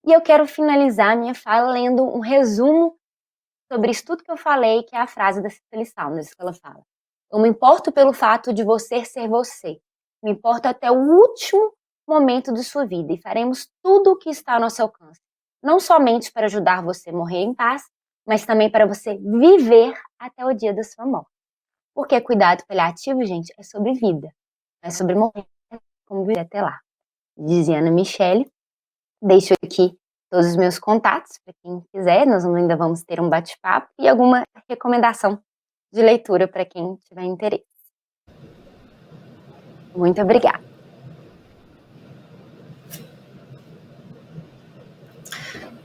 E eu quero finalizar minha fala lendo um resumo sobre isso tudo que eu falei, que é a frase da Cicely Saunders, que ela fala. Eu me importo pelo fato de você ser você. Me importa até o último momento de sua vida e faremos tudo o que está ao nosso alcance. Não somente para ajudar você a morrer em paz, mas também para você viver até o dia da sua morte. Porque cuidado paliativo, gente, é sobre vida. É sobre morrer, como viver até lá. Dizia Ana Michele. Deixo aqui todos os meus contatos para quem quiser. Nós ainda vamos ter um bate-papo e alguma recomendação de leitura para quem tiver interesse. Muito obrigada.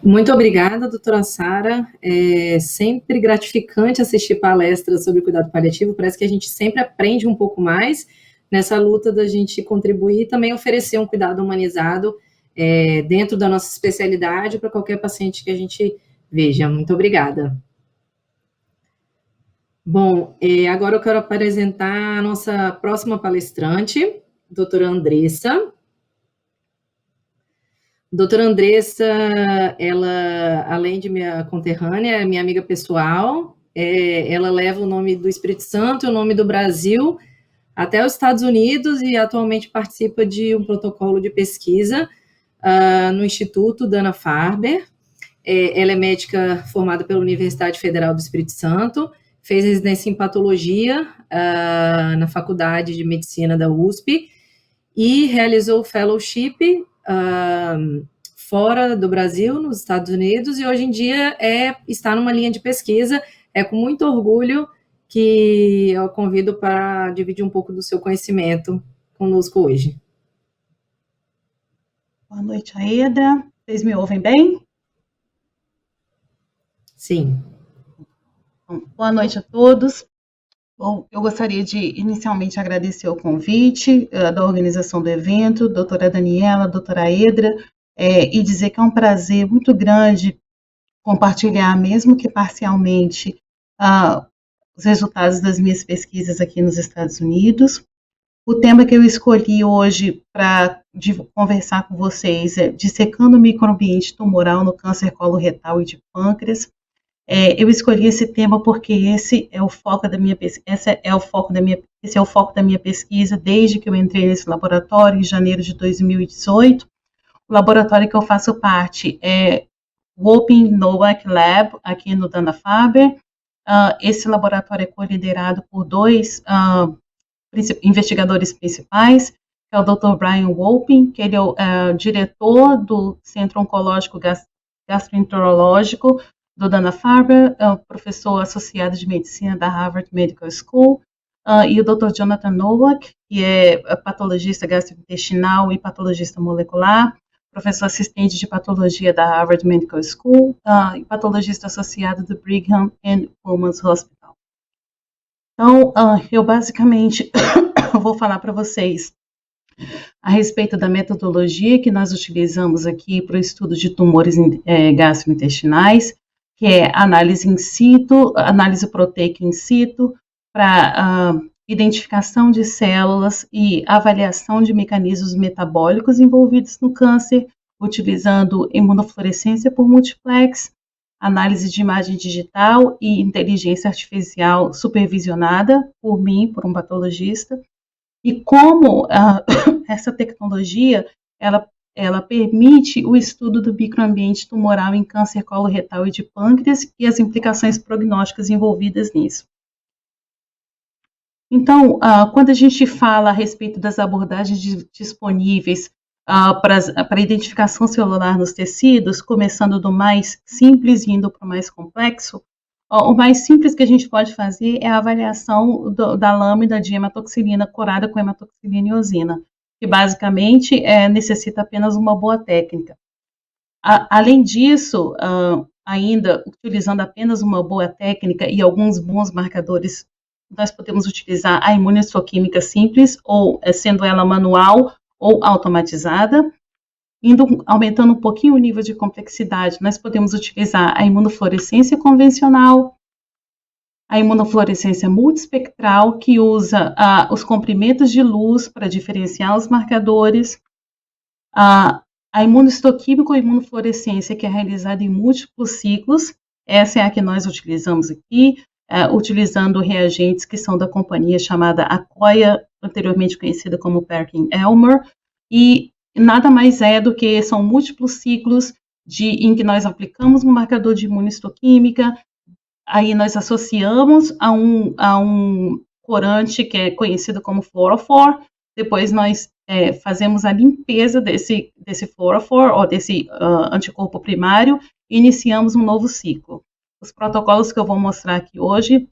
Muito obrigada, doutora Sara. É sempre gratificante assistir palestras sobre cuidado paliativo. Parece que a gente sempre aprende um pouco mais nessa luta da gente contribuir e também oferecer um cuidado humanizado dentro da nossa especialidade para qualquer paciente que a gente veja. Muito obrigada. Bom, agora eu quero apresentar a nossa próxima palestrante, doutora Andressa. Doutora Andressa, ela, além de minha conterrânea, é minha amiga pessoal, ela leva o nome do Espírito Santo e o nome do Brasil até os Estados Unidos e atualmente participa de um protocolo de pesquisa no Instituto Dana-Farber. ela é médica formada pela Universidade Federal do Espírito Santo, fez residência em patologia na Faculdade de Medicina da USP e realizou fellowship fora do Brasil, nos Estados Unidos, e hoje em dia está numa linha de pesquisa. É com muito orgulho que eu convido para dividir um pouco do seu conhecimento conosco hoje. Boa noite, Aeda. Vocês me ouvem bem? Sim. Bom, boa noite a todos. Bom, eu gostaria de inicialmente agradecer o convite da organização do evento, doutora Daniela, doutora Aedra, e dizer que é um prazer muito grande compartilhar, mesmo que parcialmente, os resultados das minhas pesquisas aqui nos Estados Unidos. O tema que eu escolhi hoje para conversar com vocês é dissecando o microambiente tumoral no câncer coloretal e de pâncreas. Eu escolhi esse tema porque esse é o foco da minha pesquisa desde que eu entrei nesse laboratório em janeiro de 2018. O laboratório que eu faço parte é o Open Nowak Lab, aqui no Dana-Farber. Esse laboratório é co-liderado por dois investigadores principais, que é o Dr. Brian Wolpin, que ele é o diretor do Centro Oncológico Gastroenterológico do Dana-Farber, professor associado de medicina da Harvard Medical School, e o Dr. Jonathan Nowak, que é patologista gastrointestinal e patologista molecular, professor assistente de patologia da Harvard Medical School e patologista associado do Brigham and Women's Hospital. Então, eu basicamente vou falar para vocês a respeito da metodologia que nós utilizamos aqui para o estudo de tumores gastrointestinais, que é análise in situ, análise proteica in situ, para identificação de células e avaliação de mecanismos metabólicos envolvidos no câncer, utilizando imunofluorescência por multiplex, análise de imagem digital e inteligência artificial supervisionada por mim, por um patologista, e como essa tecnologia, ela permite o estudo do microambiente tumoral em câncer coloretal e de pâncreas e as implicações prognósticas envolvidas nisso. Então, quando a gente fala a respeito das abordagens disponíveis para identificação celular nos tecidos, começando do mais simples e indo para o mais complexo, o mais simples que a gente pode fazer é a avaliação da lâmina de hematoxilina corada com hematoxilina e eosina, que basicamente necessita apenas uma boa técnica. Além disso, ainda utilizando apenas uma boa técnica e alguns bons marcadores, nós podemos utilizar a imunistoquímica simples, ou sendo ela manual ou automatizada. Aumentando um pouquinho o nível de complexidade, nós podemos utilizar a imunofluorescência convencional, a imunofluorescência multiespectral, que usa os comprimentos de luz para diferenciar os marcadores, a imunistoquímica ou imunofluorescência, que é realizada em múltiplos ciclos, essa é a que nós utilizamos aqui, utilizando reagentes que são da companhia chamada Akoya, anteriormente conhecida como Perkin-Elmer, e nada mais é do que são múltiplos ciclos em que nós aplicamos um marcador de imunistoquímica, aí nós associamos a um corante que é conhecido como fluorophore, depois nós fazemos a limpeza desse fluorophore, ou desse anticorpo primário, e iniciamos um novo ciclo. Os protocolos que eu vou mostrar aqui hoje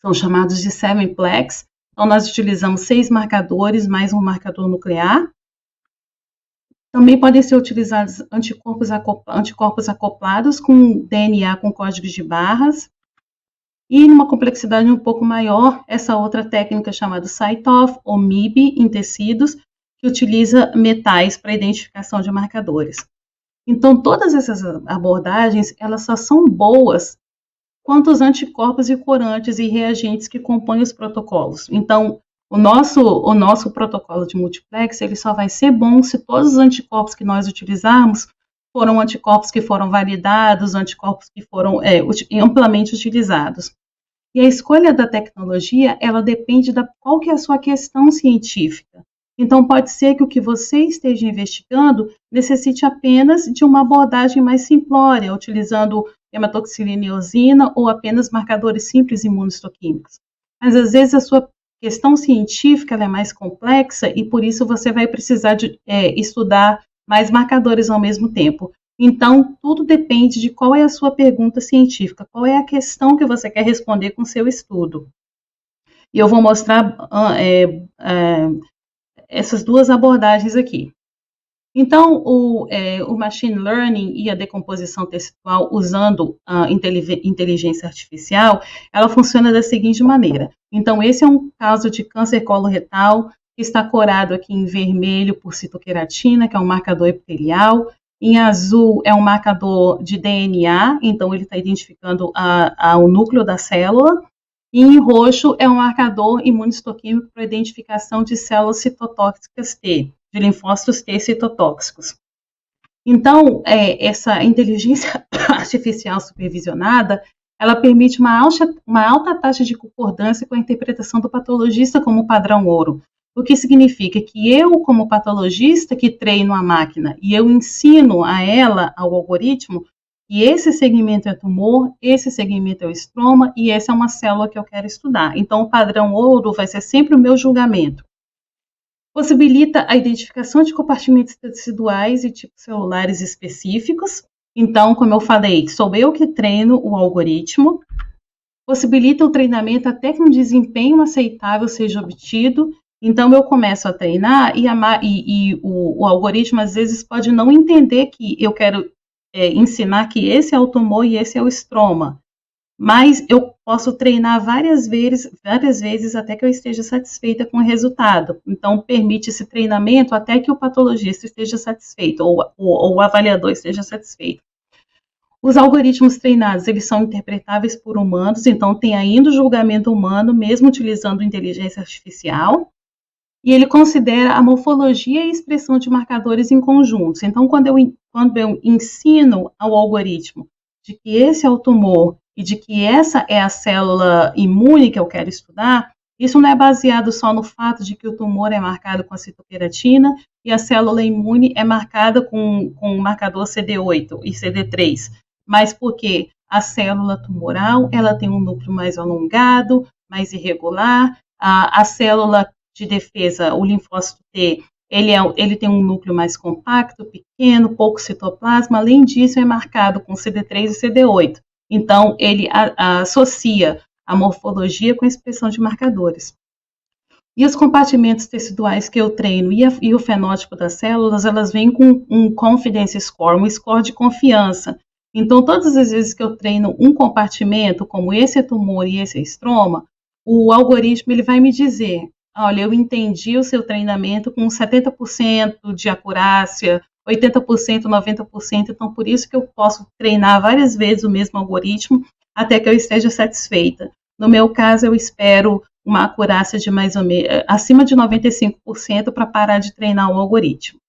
são chamados de 7-plex, então nós utilizamos 6 marcadores mais um marcador nuclear. Também podem ser utilizados anticorpos acoplados com DNA com códigos de barras. E numa complexidade um pouco maior, essa outra técnica chamada CyTOF, ou MIB, em tecidos, que utiliza metais para identificação de marcadores. Então, todas essas abordagens, elas só são boas quanto os anticorpos e corantes e reagentes que compõem os protocolos. Então, o nosso protocolo de multiplex, ele só vai ser bom se todos os anticorpos que nós utilizarmos foram anticorpos que foram validados, anticorpos que foram amplamente utilizados. E a escolha da tecnologia, ela depende qual que é a sua questão científica. Então, pode ser que o que você esteja investigando necessite apenas de uma abordagem mais simplória, utilizando hematoxilina e eosina ou apenas marcadores simples imunohistoquímicos. Mas, às vezes, a sua questão científica ela é mais complexa e, por isso, você vai precisar de estudar mais marcadores ao mesmo tempo. Então, tudo depende de qual é a sua pergunta científica, qual é a questão que você quer responder com o seu estudo. E eu vou mostrar essas duas abordagens aqui. Então, o machine learning e a decomposição textual usando a inteligência artificial, ela funciona da seguinte maneira. Então, esse é um caso de câncer coloretal, que está corado aqui em vermelho por citoqueratina, que é um marcador epitelial. Em azul é um marcador de DNA, então ele está identificando o núcleo da célula. E em roxo é um marcador imunohistoquímico para identificação de células citotóxicas T, de linfócitos T citotóxicos. Então, essa inteligência artificial supervisionada, ela permite uma alta taxa de concordância com a interpretação do patologista como padrão ouro, o que significa que eu, como patologista que treino a máquina e eu ensino a ela, ao algoritmo, que esse segmento é tumor, esse segmento é o estroma e essa é uma célula que eu quero estudar. Então, o padrão ouro vai ser sempre o meu julgamento. Possibilita a identificação de compartimentos teciduais e tipos celulares específicos. Então, como eu falei, sou eu que treino o algoritmo. Possibilita o treinamento até que um desempenho aceitável seja obtido. Então, eu começo a treinar e o algoritmo, às vezes, pode não entender que eu quero ensinar que esse é o tumor e esse é o estroma. Mas eu posso treinar várias vezes até que eu esteja satisfeita com o resultado. Então, permite esse treinamento até que o patologista esteja satisfeito ou o avaliador esteja satisfeito. Os algoritmos treinados, eles são interpretáveis por humanos, então tem ainda o julgamento humano, mesmo utilizando inteligência artificial. E ele considera a morfologia e expressão de marcadores em conjuntos. Então, quando eu ensino ao algoritmo de que esse é o tumor e de que essa é a célula imune que eu quero estudar, isso não é baseado só no fato de que o tumor é marcado com a citoqueratina e a célula imune é marcada com o marcador CD8 e CD3, mas porque a célula tumoral ela tem um núcleo mais alongado, mais irregular, a célula de defesa, o linfócito T, ele tem um núcleo mais compacto, pequeno, pouco citoplasma, além disso é marcado com CD3 e CD8. Então, ele associa a morfologia com a expressão de marcadores. E os compartimentos teciduais que eu treino e o fenótipo das células, elas vêm com um confidence score, um score de confiança. Então, todas as vezes que eu treino um compartimento, como esse é tumor e esse é estroma, o algoritmo ele vai me dizer, olha, eu entendi o seu treinamento com 70% de acurácia, 80%, 90%, então por isso que eu posso treinar várias vezes o mesmo algoritmo até que eu esteja satisfeita. No meu caso, eu espero uma acurácia de mais ou menos, acima de 95% para parar de treinar o algoritmo.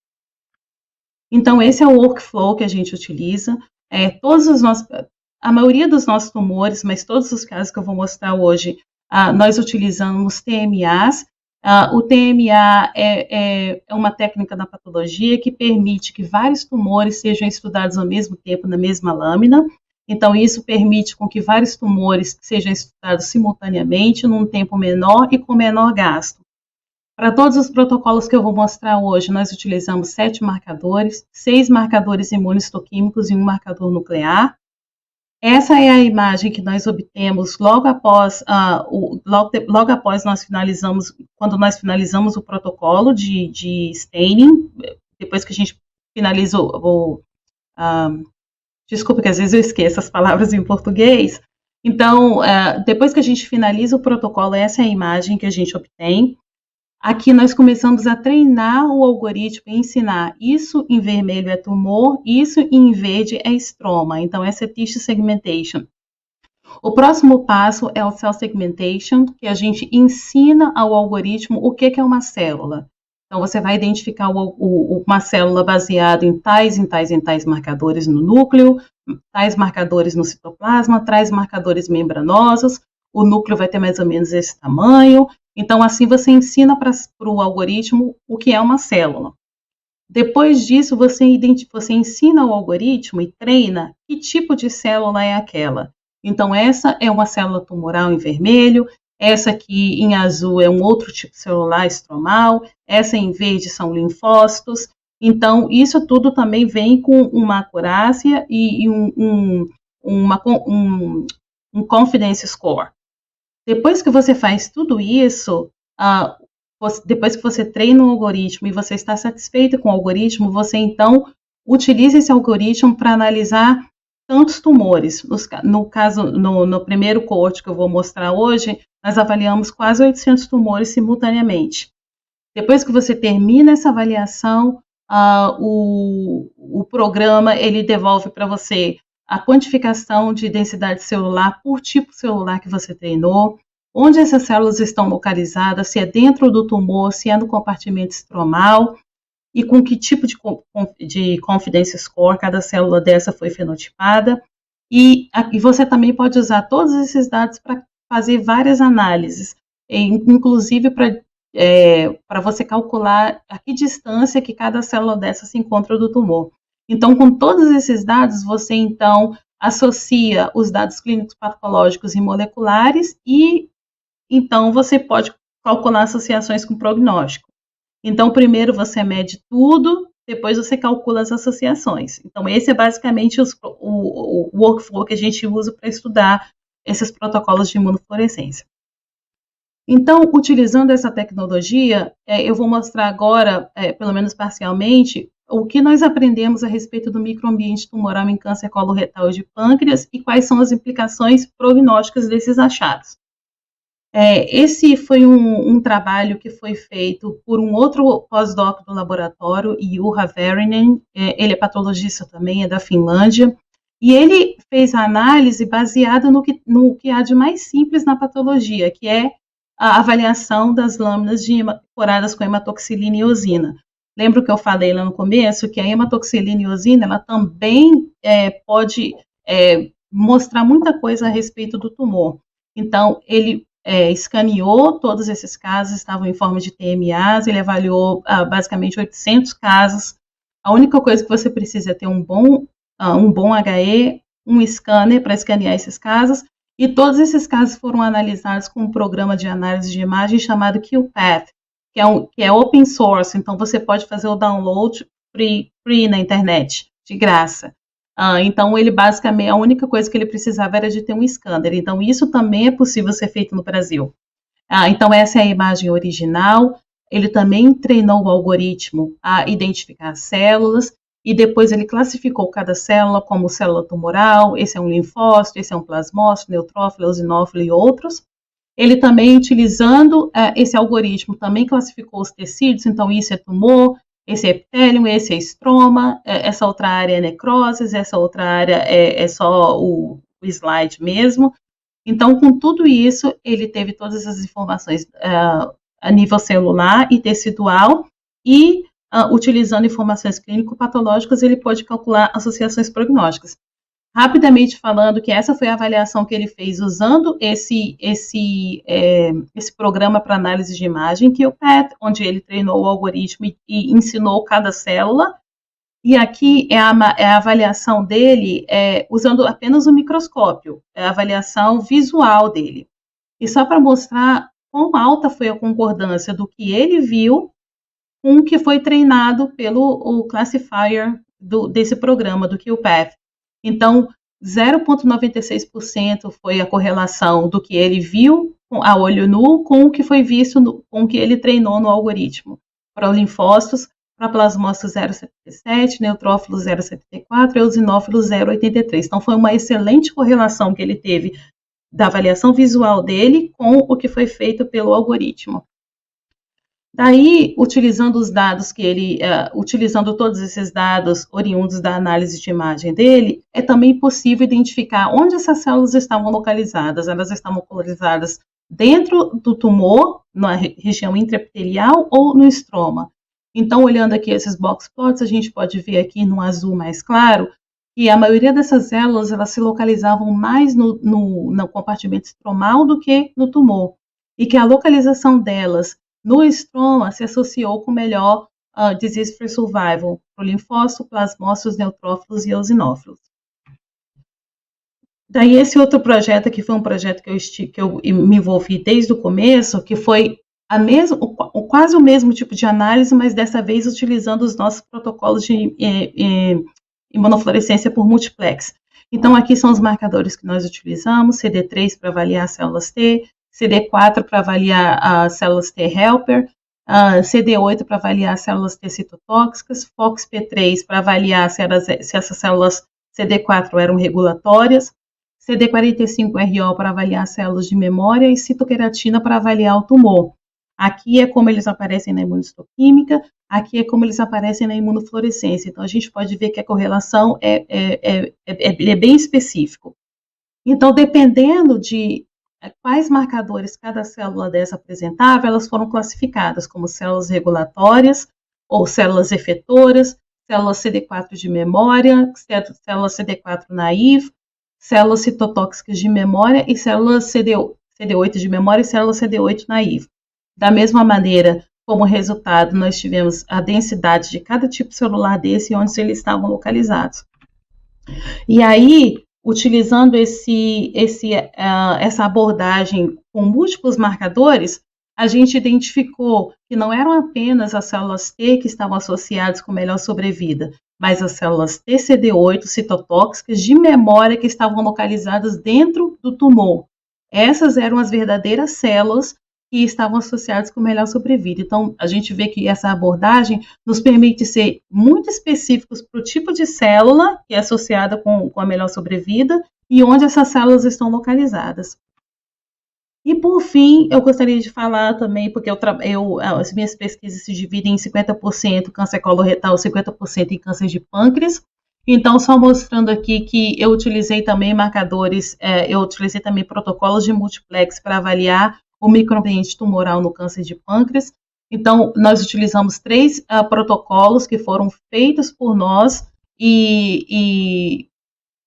Então, esse é o workflow que a gente utiliza. A maioria dos nossos tumores, mas todos os casos que eu vou mostrar hoje, nós utilizamos TMAs. O TMA é uma técnica da patologia que permite que vários tumores sejam estudados ao mesmo tempo na mesma lâmina. Então, isso permite com que vários tumores sejam estudados simultaneamente, num tempo menor e com menor gasto. Para todos os protocolos que eu vou mostrar hoje, nós utilizamos 7 marcadores, 6 marcadores imunohistoquímicos e 1 marcador nuclear. Essa é a imagem que nós obtemos logo após quando nós finalizamos o protocolo de staining, depois que a gente finaliza desculpa que às vezes eu esqueço as palavras em português. Então, depois que a gente finaliza o protocolo, essa é a imagem que a gente obtém. Aqui nós começamos a treinar o algoritmo e ensinar isso em vermelho é tumor, isso em verde é estroma. Então, essa é tissue segmentation. O próximo passo é o cell segmentation, que a gente ensina ao algoritmo o que é uma célula. Então, você vai identificar uma célula baseada em tais marcadores no núcleo, tais marcadores no citoplasma, tais marcadores membranosos. O núcleo vai ter mais ou menos esse tamanho. Então, assim, você ensina para o algoritmo o que é uma célula. Depois disso, você ensina o algoritmo e treina que tipo de célula é aquela. Então, essa é uma célula tumoral em vermelho, essa aqui em azul é um outro tipo celular estromal, essa em verde são linfócitos. Então, isso tudo também vem com uma acurácia e um confidence score. Depois que você faz tudo isso, depois que você treina o algoritmo e você está satisfeito com o algoritmo, você então utiliza esse algoritmo para analisar tantos tumores. No primeiro cohort que eu vou mostrar hoje, nós avaliamos quase 800 tumores simultaneamente. Depois que você termina essa avaliação, o programa ele devolve para você a quantificação de densidade celular por tipo celular que você treinou, onde essas células estão localizadas, se é dentro do tumor, se é no compartimento estromal, e com que tipo de confidence score cada célula dessa foi fenotipada. E você também pode usar todos esses dados para fazer várias análises, inclusive para você calcular a que distância que cada célula dessa se encontra do tumor. Então, com todos esses dados, você então associa os dados clínicos patológicos e moleculares e então você pode calcular associações com prognóstico. Então, primeiro você mede tudo, depois você calcula as associações. Então, esse é basicamente o workflow que a gente usa para estudar esses protocolos de imunofluorescência. Então, utilizando essa tecnologia, eu vou mostrar agora, pelo menos parcialmente, o que nós aprendemos a respeito do microambiente tumoral em câncer coloretal e de pâncreas e quais são as implicações prognósticas desses achados. Esse foi um trabalho que foi feito por um outro pós-doc do laboratório, Juha Väyrynen, ele é patologista também, é da Finlândia, e ele fez a análise baseada no que há de mais simples na patologia, que é a avaliação das lâminas curadas com hematoxilina e eosina. Lembra que eu falei lá no começo que a hematoxilina e eosina, ela também pode mostrar muita coisa a respeito do tumor. Então, ele escaneou todos esses casos, estavam em forma de TMAs, ele avaliou basicamente 800 casos. A única coisa que você precisa é ter um bom HE, um scanner para escanear esses casos, e todos esses casos foram analisados com um programa de análise de imagem chamado QuPath, que é open source, então você pode fazer o download free na internet, de graça. Então, ele basicamente, a única coisa que ele precisava era de ter um scanner. Então, isso também é possível ser feito no Brasil. Então, essa é a imagem original. Ele também treinou o algoritmo a identificar as células e depois ele classificou cada célula como célula tumoral. Esse é um linfócito, esse é um plasmócito, neutrófilo, eosinófilo e outros. Ele também, utilizando esse algoritmo, também classificou os tecidos. Então, isso é tumor, esse é epitélio, esse é estroma, essa outra área é necroses, essa outra área é só o slide mesmo. Então, com tudo isso, ele teve todas as informações a nível celular e tecidual e, utilizando informações clínico-patológicas, ele pode calcular associações prognósticas. Rapidamente falando que essa foi a avaliação que ele fez usando esse programa para análise de imagem, QuPath, onde ele treinou o algoritmo e ensinou cada célula. E aqui é a avaliação dele usando apenas o microscópio, é a avaliação visual dele. E só para mostrar quão alta foi a concordância do que ele viu com o que foi treinado pelo classifier desse programa, do QuPath. Então, 0,96% foi a correlação do que ele viu a olho nu com o que foi visto, com o que ele treinou no algoritmo. Para linfócitos, para plasmócitos 0,77, neutrófilos 0,74 e eosinófilos 0,83. Então, foi uma excelente correlação que ele teve da avaliação visual dele com o que foi feito pelo algoritmo. Daí, utilizando os dados que ele, utilizando todos esses dados oriundos da análise de imagem dele, é também possível identificar onde essas células estavam localizadas. Elas estavam localizadas dentro do tumor, na região intraepitelial ou no estroma. Então, olhando aqui esses box plots, a gente pode ver aqui no azul mais claro que a maioria dessas células elas se localizavam mais no compartimento estromal do que no tumor. e que a localização delas no estroma se associou com melhor disease-free survival para o linfócito, plasmócitos, neutrófilos e eosinófilos. Daí esse outro projeto, que foi um projeto que eu me envolvi desde o começo, que foi quase o mesmo tipo de análise, mas dessa vez utilizando os nossos protocolos de imunofluorescência por multiplex. Então, aqui são os marcadores que nós utilizamos: CD3 para avaliar as células T, CD4 para avaliar as células T helper, CD8 para avaliar as células T citotóxicas, FOXP3 para avaliar se essas células CD4 eram regulatórias, CD45-RO para avaliar as células de memória e citoqueratina para avaliar o tumor. Aqui é como eles aparecem na imunistoquímica, aqui é como eles aparecem na imunofluorescência. Então, a gente pode ver que a correlação é bem específico. Então, dependendo de quais marcadores cada célula dessa apresentava, elas foram classificadas como células regulatórias ou células efetoras, células CD4 de memória, células CD4 naive, células citotóxicas de memória e células CD8 de memória e células CD8 naive. Da mesma maneira, como resultado, nós tivemos a densidade de cada tipo celular desse e onde eles estavam localizados. E aí, utilizando essa abordagem com múltiplos marcadores, a gente identificou que não eram apenas as células T que estavam associadas com melhor sobrevida, mas as células TCD8 citotóxicas de memória que estavam localizadas dentro do tumor. Essas eram as verdadeiras células que estavam associadas com melhor sobrevida. Então, a gente vê que essa abordagem nos permite ser muito específicos para o tipo de célula que é associada com a melhor sobrevida e onde essas células estão localizadas. E, por fim, eu gostaria de falar também, porque as minhas pesquisas se dividem em 50% câncer coloretal, 50% em câncer de pâncreas. Então, só mostrando aqui que eu utilizei também marcadores, eu utilizei também protocolos de multiplex para avaliar o microambiente tumoral no câncer de pâncreas. Então, nós utilizamos 3 protocolos que foram feitos por nós e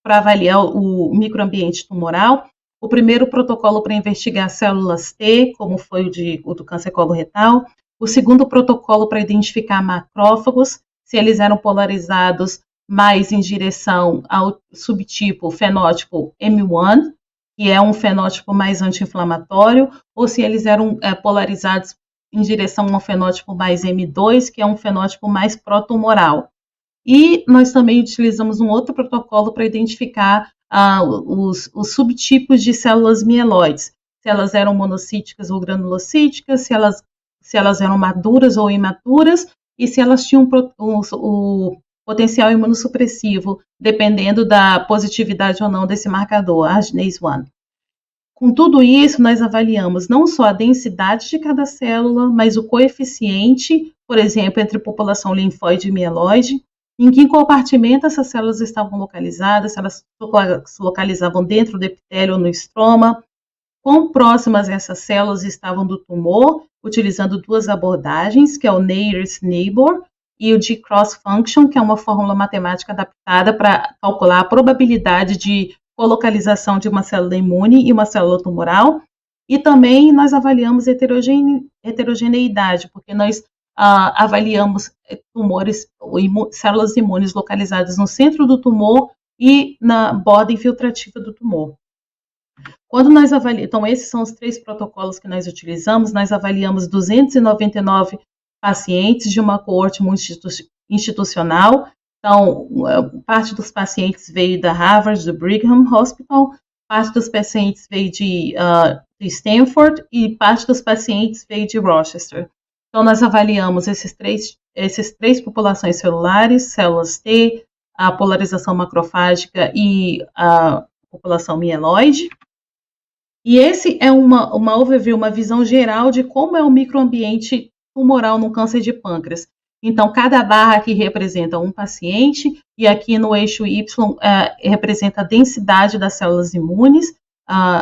para avaliar o microambiente tumoral. O primeiro protocolo para investigar células T, como foi o do câncer coloretal. O segundo protocolo para identificar macrófagos, se eles eram polarizados mais em direção ao subtipo fenótipo M1, que é um fenótipo mais anti-inflamatório, ou se eles eram polarizados em direção a um fenótipo mais M2, que é um fenótipo mais pró-tumoral. E nós também utilizamos um outro protocolo para identificar os subtipos de células mieloides, se elas eram monocíticas ou granulocíticas, se elas eram maduras ou imaturas, e se elas tinham o potencial imunossupressivo, dependendo da positividade ou não desse marcador, arginase-1. Com tudo isso, nós avaliamos não só a densidade de cada célula, mas o coeficiente, por exemplo, entre população linfóide e mieloide, em que compartimento essas células estavam localizadas, se elas se localizavam dentro do epitélio ou no estroma, quão próximas essas células estavam do tumor, utilizando 2 abordagens, que é o nearest neighbor e o G-cross function, que é uma fórmula matemática adaptada para calcular a probabilidade de colocalização de uma célula imune e uma célula tumoral. E também nós avaliamos heterogeneidade, porque nós avaliamos tumores, células imunes localizadas no centro do tumor e na borda infiltrativa do tumor. Quando nós avaliamos, então esses são os 3 protocolos que nós utilizamos, nós avaliamos 299 pacientes de uma coorte institucional. Então, parte dos pacientes veio da Harvard, do Brigham Hospital, parte dos pacientes veio de Stanford e parte dos pacientes veio de Rochester. Então, nós avaliamos esses três populações celulares, células T, a polarização macrofágica e a população mieloide. E esse é uma overview, uma visão geral de como é o microambiente tumoral no câncer de pâncreas. Então, cada barra aqui representa um paciente, e aqui no eixo Y representa a densidade das células imunes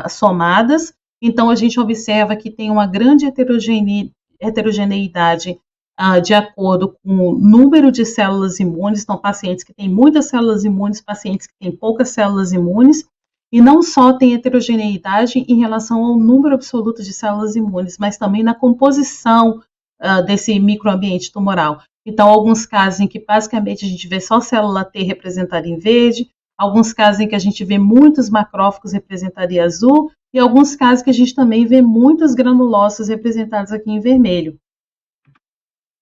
somadas. Então, a gente observa que tem uma grande heterogeneidade de acordo com o número de células imunes. Então, pacientes que têm muitas células imunes, pacientes que têm poucas células imunes. e não só tem heterogeneidade em relação ao número absoluto de células imunes, mas também na composição desse microambiente tumoral. Então, alguns casos em que basicamente a gente vê só célula T representada em verde, alguns casos em que a gente vê muitos macrófagos representados em azul, e alguns casos que a gente também vê muitos granulócitos representados aqui em vermelho.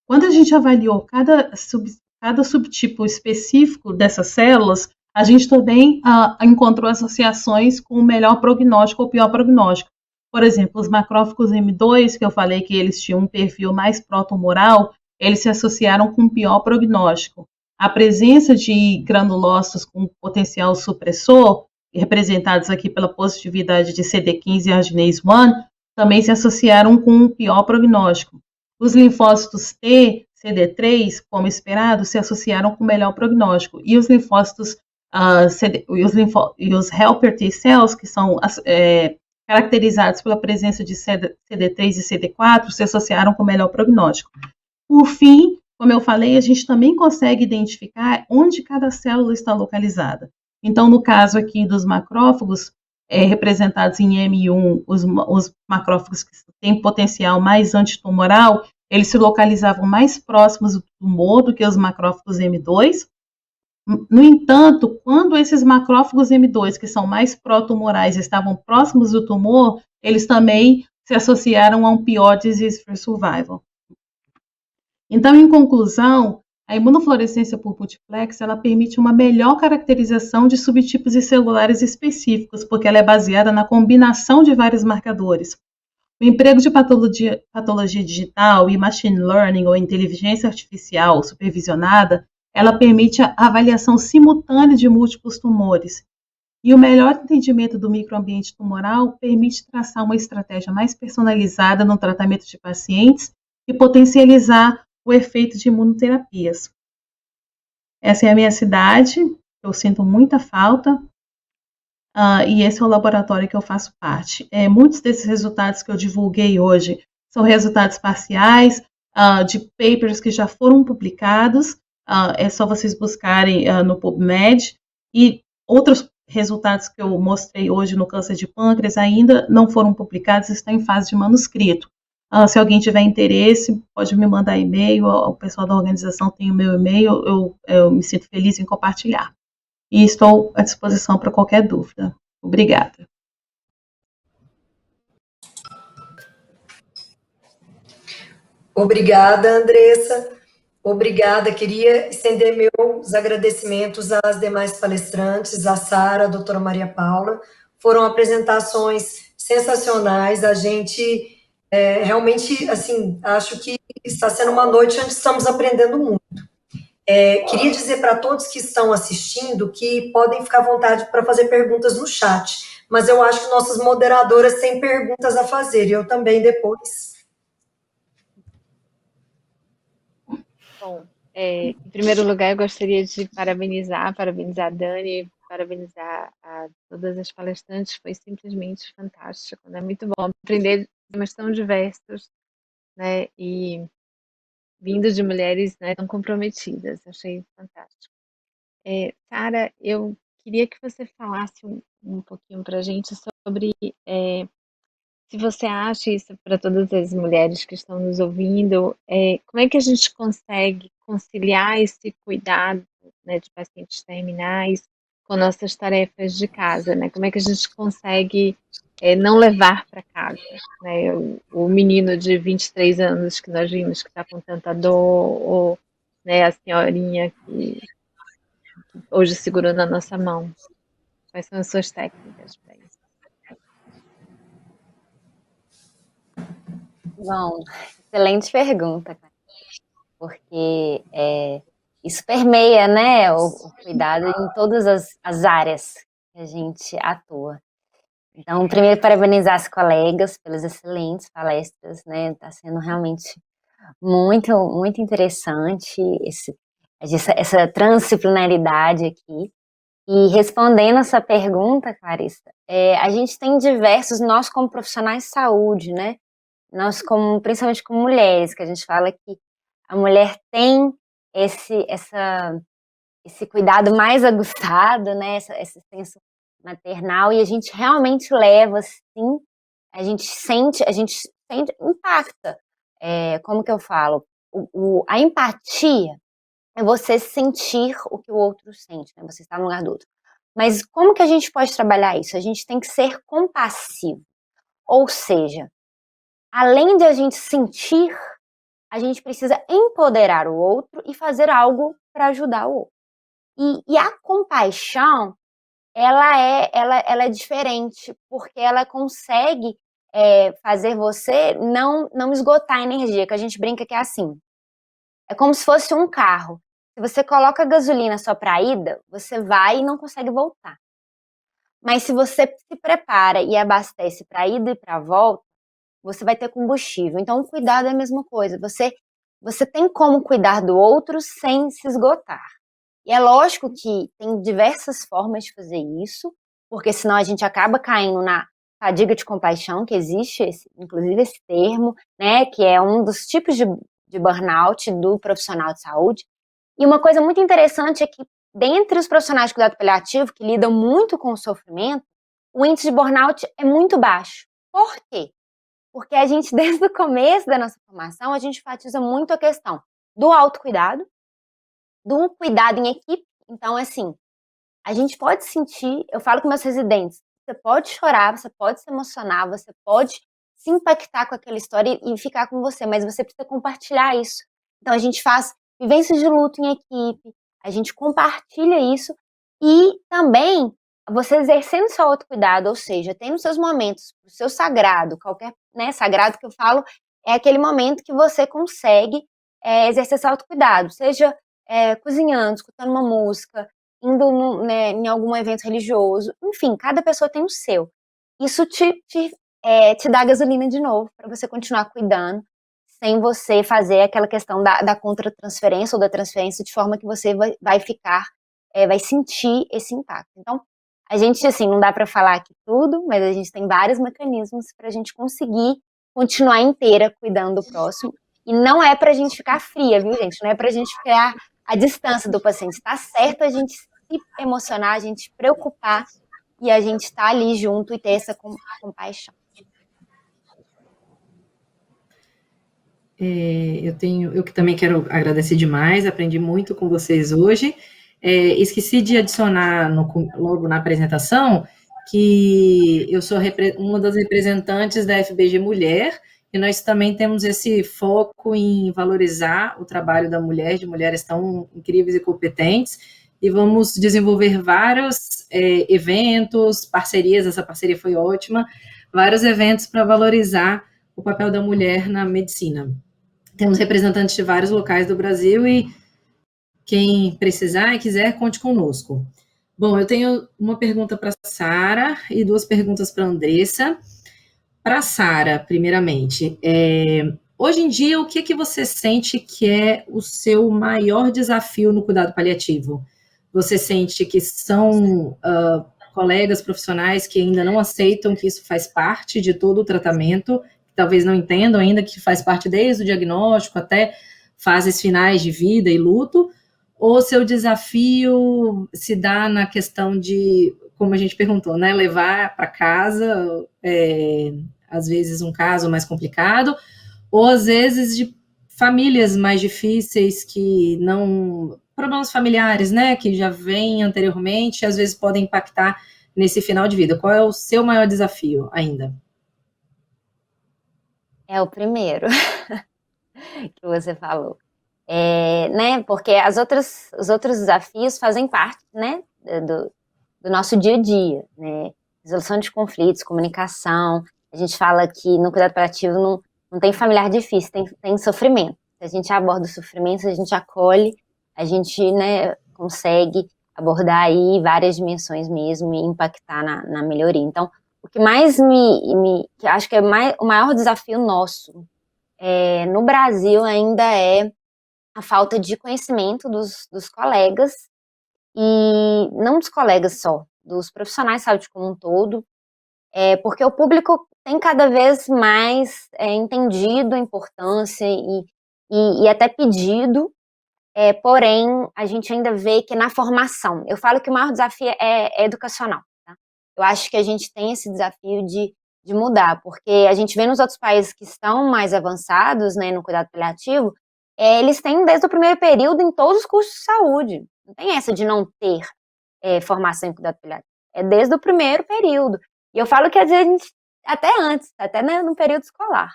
Quando a gente avaliou cada subtipo específico dessas células, a gente também encontrou associações com o melhor prognóstico ou pior prognóstico. Por exemplo, os macrófagos M2, que eu falei que eles tinham um perfil mais pró-tumoral, eles se associaram com pior prognóstico. A presença de granulócitos com potencial supressor, representados aqui pela positividade de CD15 e arginase 1, também se associaram com um pior prognóstico. Os linfócitos T, CD3, como esperado, se associaram com melhor prognóstico. E os linfócitos e os helper T cells, que são caracterizados pela presença de CD3 e CD4, se associaram com melhor prognóstico. Por fim, como eu falei, a gente também consegue identificar onde cada célula está localizada. Então, no caso aqui dos macrófagos, representados em M1, os macrófagos que têm potencial mais antitumoral, eles se localizavam mais próximos do tumor do que os macrófagos M2. No entanto, quando esses macrófagos M2, que são mais pró-tumorais, estavam próximos do tumor, eles também se associaram a um pior disease-free survival. Então, em conclusão, a imunofluorescência por multiplex, ela permite uma melhor caracterização de subtipos celulares específicos, porque ela é baseada na combinação de vários marcadores. O emprego de patologia digital e machine learning ou inteligência artificial supervisionada, ela permite a avaliação simultânea de múltiplos tumores. E o melhor entendimento do microambiente tumoral permite traçar uma estratégia mais personalizada no tratamento de pacientes e potencializar o efeito de imunoterapias. Essa é a minha cidade, eu sinto muita falta, e esse é o laboratório que eu faço parte. Muitos desses resultados que eu divulguei hoje são resultados parciais, de papers que já foram publicados, é só vocês buscarem no PubMed, e outros resultados que eu mostrei hoje no câncer de pâncreas ainda não foram publicados, estão em fase de manuscrito. Se alguém tiver interesse, pode me mandar e-mail, o pessoal da organização tem o meu e-mail, eu me sinto feliz em compartilhar. E estou à disposição para qualquer dúvida. Obrigada. Obrigada, Andressa. Obrigada. Queria estender meus agradecimentos às demais palestrantes, a Sara, a doutora Maria Paula. Foram apresentações sensacionais. A gente realmente, assim, acho que está sendo uma noite onde estamos aprendendo muito. Queria dizer para todos que estão assistindo que podem ficar à vontade para fazer perguntas no chat, mas eu acho que nossas moderadoras têm perguntas a fazer, e eu também depois. Bom, em primeiro lugar, eu gostaria de parabenizar a Dani, parabenizar a todas as palestrantes, foi simplesmente fantástico, né? Muito bom aprender temas tão diversos, né? E vindo de mulheres, né, tão comprometidas, achei fantástico. Sara, eu queria que você falasse um pouquinho para a gente sobre se você acha isso para todas as mulheres que estão nos ouvindo, como é que a gente consegue conciliar esse cuidado, né, de pacientes terminais com nossas tarefas de casa, né? Como é que a gente consegue não levar para casa, né? O menino de 23 anos que nós vimos que está com tanta dor, ou, né, a senhorinha que hoje segurou na nossa mão. Quais são as suas técnicas para isso? Bom, excelente pergunta, porque isso permeia, né, o cuidado em todas as áreas que a gente atua. Então, primeiro, parabenizar as colegas pelas excelentes palestras, né, está sendo realmente muito, muito interessante essa transdisciplinaridade aqui. E respondendo essa pergunta, Clarissa, a gente tem nós como profissionais de saúde, né, nós principalmente como mulheres, que a gente fala que a mulher tem esse cuidado mais aguçado, né, esse senso maternal e a gente realmente leva, assim, a gente sente, impacta. Como que eu falo? A empatia é você sentir o que o outro sente, né? Você está no lugar do outro. Mas como que a gente pode trabalhar isso? A gente tem que ser compassivo. Ou seja, além de a gente sentir, a gente precisa empoderar o outro e fazer algo para ajudar o outro. E a compaixão, ela é diferente, porque ela consegue fazer você não esgotar a energia, que a gente brinca que é assim. É como se fosse um carro. Se você coloca gasolina só para a ida, você vai e não consegue voltar. Mas se você se prepara e abastece para a ida e para a volta, você vai ter combustível. Então, o cuidado é a mesma coisa. Você tem como cuidar do outro sem se esgotar. E é lógico que tem diversas formas de fazer isso, porque senão a gente acaba caindo na fadiga de compaixão, que existe, inclusive esse termo, né, que é um dos tipos de burnout do profissional de saúde. E uma coisa muito interessante é que, dentre os profissionais de cuidado paliativo, que lidam muito com o sofrimento, o índice de burnout é muito baixo. Por quê? Porque a gente, desde o começo da nossa formação, a gente enfatiza muito a questão do autocuidado, do cuidado em equipe. Então, assim, a gente pode sentir, eu falo com meus residentes, você pode chorar, você pode se emocionar, você pode se impactar com aquela história e ficar com você, mas você precisa compartilhar isso. Então, a gente faz vivências de luto em equipe, a gente compartilha isso e também você exercendo seu autocuidado, ou seja, tendo seus momentos, o seu sagrado, qualquer, né, sagrado que eu falo, é aquele momento que você consegue exercer seu autocuidado, seja cozinhando, escutando uma música, indo em algum evento religioso, enfim, cada pessoa tem o seu. Isso te dá gasolina de novo, para você continuar cuidando, sem você fazer aquela questão da contra-transferência ou da transferência, de forma que você vai ficar, vai sentir esse impacto. Então, a gente, assim, não dá para falar aqui tudo, mas a gente tem vários mecanismos para a gente conseguir continuar inteira cuidando do próximo. E não é para a gente ficar fria, viu, gente? Não é para a gente ficar à distância do paciente. Tá certo a gente se emocionar, a gente se preocupar e a gente estar ali junto e ter essa compaixão. Eu que também quero agradecer demais, aprendi muito com vocês hoje. Esqueci de adicionar logo na apresentação que eu sou uma das representantes da FBG Mulher, e nós também temos esse foco em valorizar o trabalho da mulher, de mulheres tão incríveis e competentes, e vamos desenvolver vários eventos, parcerias, essa parceria foi ótima, vários eventos para valorizar o papel da mulher na medicina. Temos representantes de vários locais do Brasil e quem precisar e quiser, conte conosco. Bom, eu tenho uma pergunta para a Sara e duas perguntas para a Andressa. Para a Sara, primeiramente, hoje em dia, o que você sente que é o seu maior desafio no cuidado paliativo? Você sente que são colegas profissionais que ainda não aceitam que isso faz parte de todo o tratamento, que talvez não entendam ainda que faz parte desde o diagnóstico até fases finais de vida e luto, ou seu desafio se dá na questão de, como a gente perguntou, né, levar para casa, às vezes um caso mais complicado, ou às vezes de famílias mais difíceis que não... problemas familiares, né, que já vêm anteriormente, às vezes podem impactar nesse final de vida. Qual é o seu maior desafio ainda? É o primeiro que você falou. Né, porque os outros desafios fazem parte, né, do nosso dia a dia, né, resolução de conflitos, comunicação. A gente fala que no cuidado paliativo não tem familiar difícil, tem sofrimento. Se a gente aborda o sofrimento, se a gente acolhe, a gente, né, consegue abordar aí várias dimensões mesmo e impactar na melhoria. Então, o que mais que acho que é o maior desafio nosso no Brasil ainda é a falta de conhecimento dos colegas, e não dos colegas só, dos profissionais de saúde como um todo, porque o público tem cada vez mais entendido a importância e até pedido, porém a gente ainda vê que na formação, eu falo que o maior desafio é educacional, tá? eu acho que a gente tem esse desafio de mudar, porque a gente vê nos outros países que estão mais avançados, né, no cuidado paliativo, eles têm desde o primeiro período em todos os cursos de saúde. Não tem essa de não ter formação em cuidado paliativo. É desde o primeiro período. E eu falo que às vezes até antes, até no período escolar.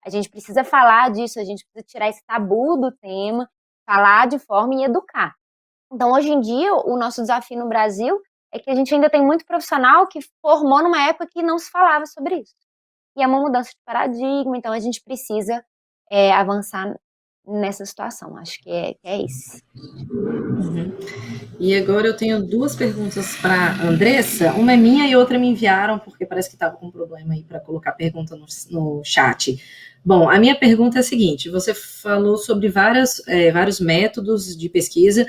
A gente precisa falar disso, a gente precisa tirar esse tabu do tema, falar de forma e educar. Então, hoje em dia, o nosso desafio no Brasil é que a gente ainda tem muito profissional que formou numa época que não se falava sobre isso. E é uma mudança de paradigma, então a gente precisa avançar nessa situação. Acho que é isso. Uhum. E agora eu tenho duas perguntas para Andressa. Uma é minha e outra me enviaram, porque parece que estava com um problema aí para colocar pergunta no chat. Bom, a minha pergunta é a seguinte: você falou sobre vários métodos de pesquisa,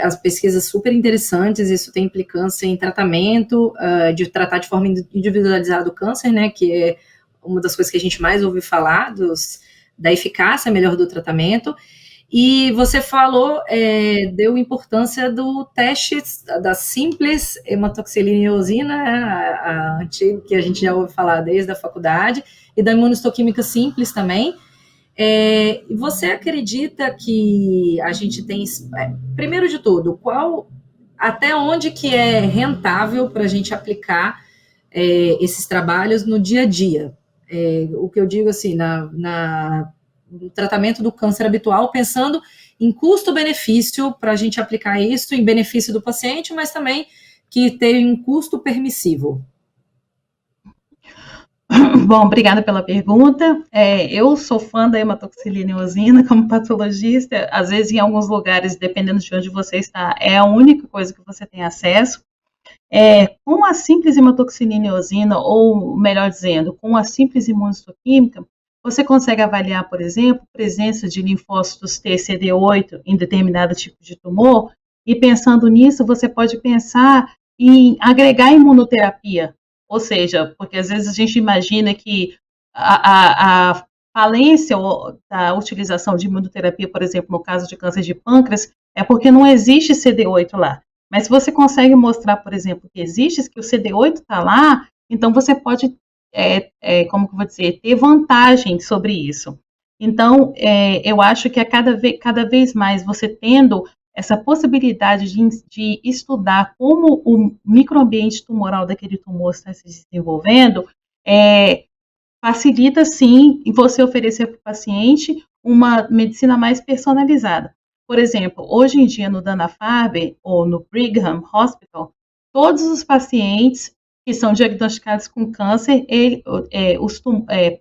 as pesquisas super interessantes, isso tem implicância em tratamento, de tratar de forma individualizada o câncer, né, que é uma das coisas que a gente mais ouve falar, da eficácia melhor do tratamento. E você falou, deu importância do teste da simples hematoxilina e eosina, a antiga, que a gente já ouve falar desde a faculdade, e da imunistoquímica simples também. Você acredita que a gente tem, primeiro de tudo, até onde que é rentável para a gente aplicar esses trabalhos no dia a dia? O que eu digo assim, no tratamento do câncer habitual, pensando em custo-benefício para a gente aplicar isso em benefício do paciente, mas também que tenha um custo permissivo. Bom, obrigada pela pergunta. Eu sou fã da hematoxilina e eosina como patologista. Às vezes, em alguns lugares, dependendo de onde você está, é a única coisa que você tem acesso. Com a simples hematoxilina e eosina, ou melhor dizendo, com a simples imunistoquímica, você consegue avaliar, por exemplo, a presença de linfócitos T CD8 em determinado tipo de tumor, e pensando nisso, você pode pensar em agregar imunoterapia. Ou seja, porque às vezes a gente imagina que a falência da utilização de imunoterapia, por exemplo, no caso de câncer de pâncreas, é porque não existe CD8 lá. Mas se você consegue mostrar, por exemplo, que existe, que o CD8 está lá, então você pode, como que eu vou dizer, ter vantagem sobre isso. Então, eu acho que cada vez mais você tendo essa possibilidade de estudar como o microambiente tumoral daquele tumor está se desenvolvendo, facilita, sim, você oferecer para o paciente uma medicina mais personalizada. Por exemplo, hoje em dia no Dana-Farber ou no Brigham Hospital, todos os pacientes que são diagnosticados com câncer,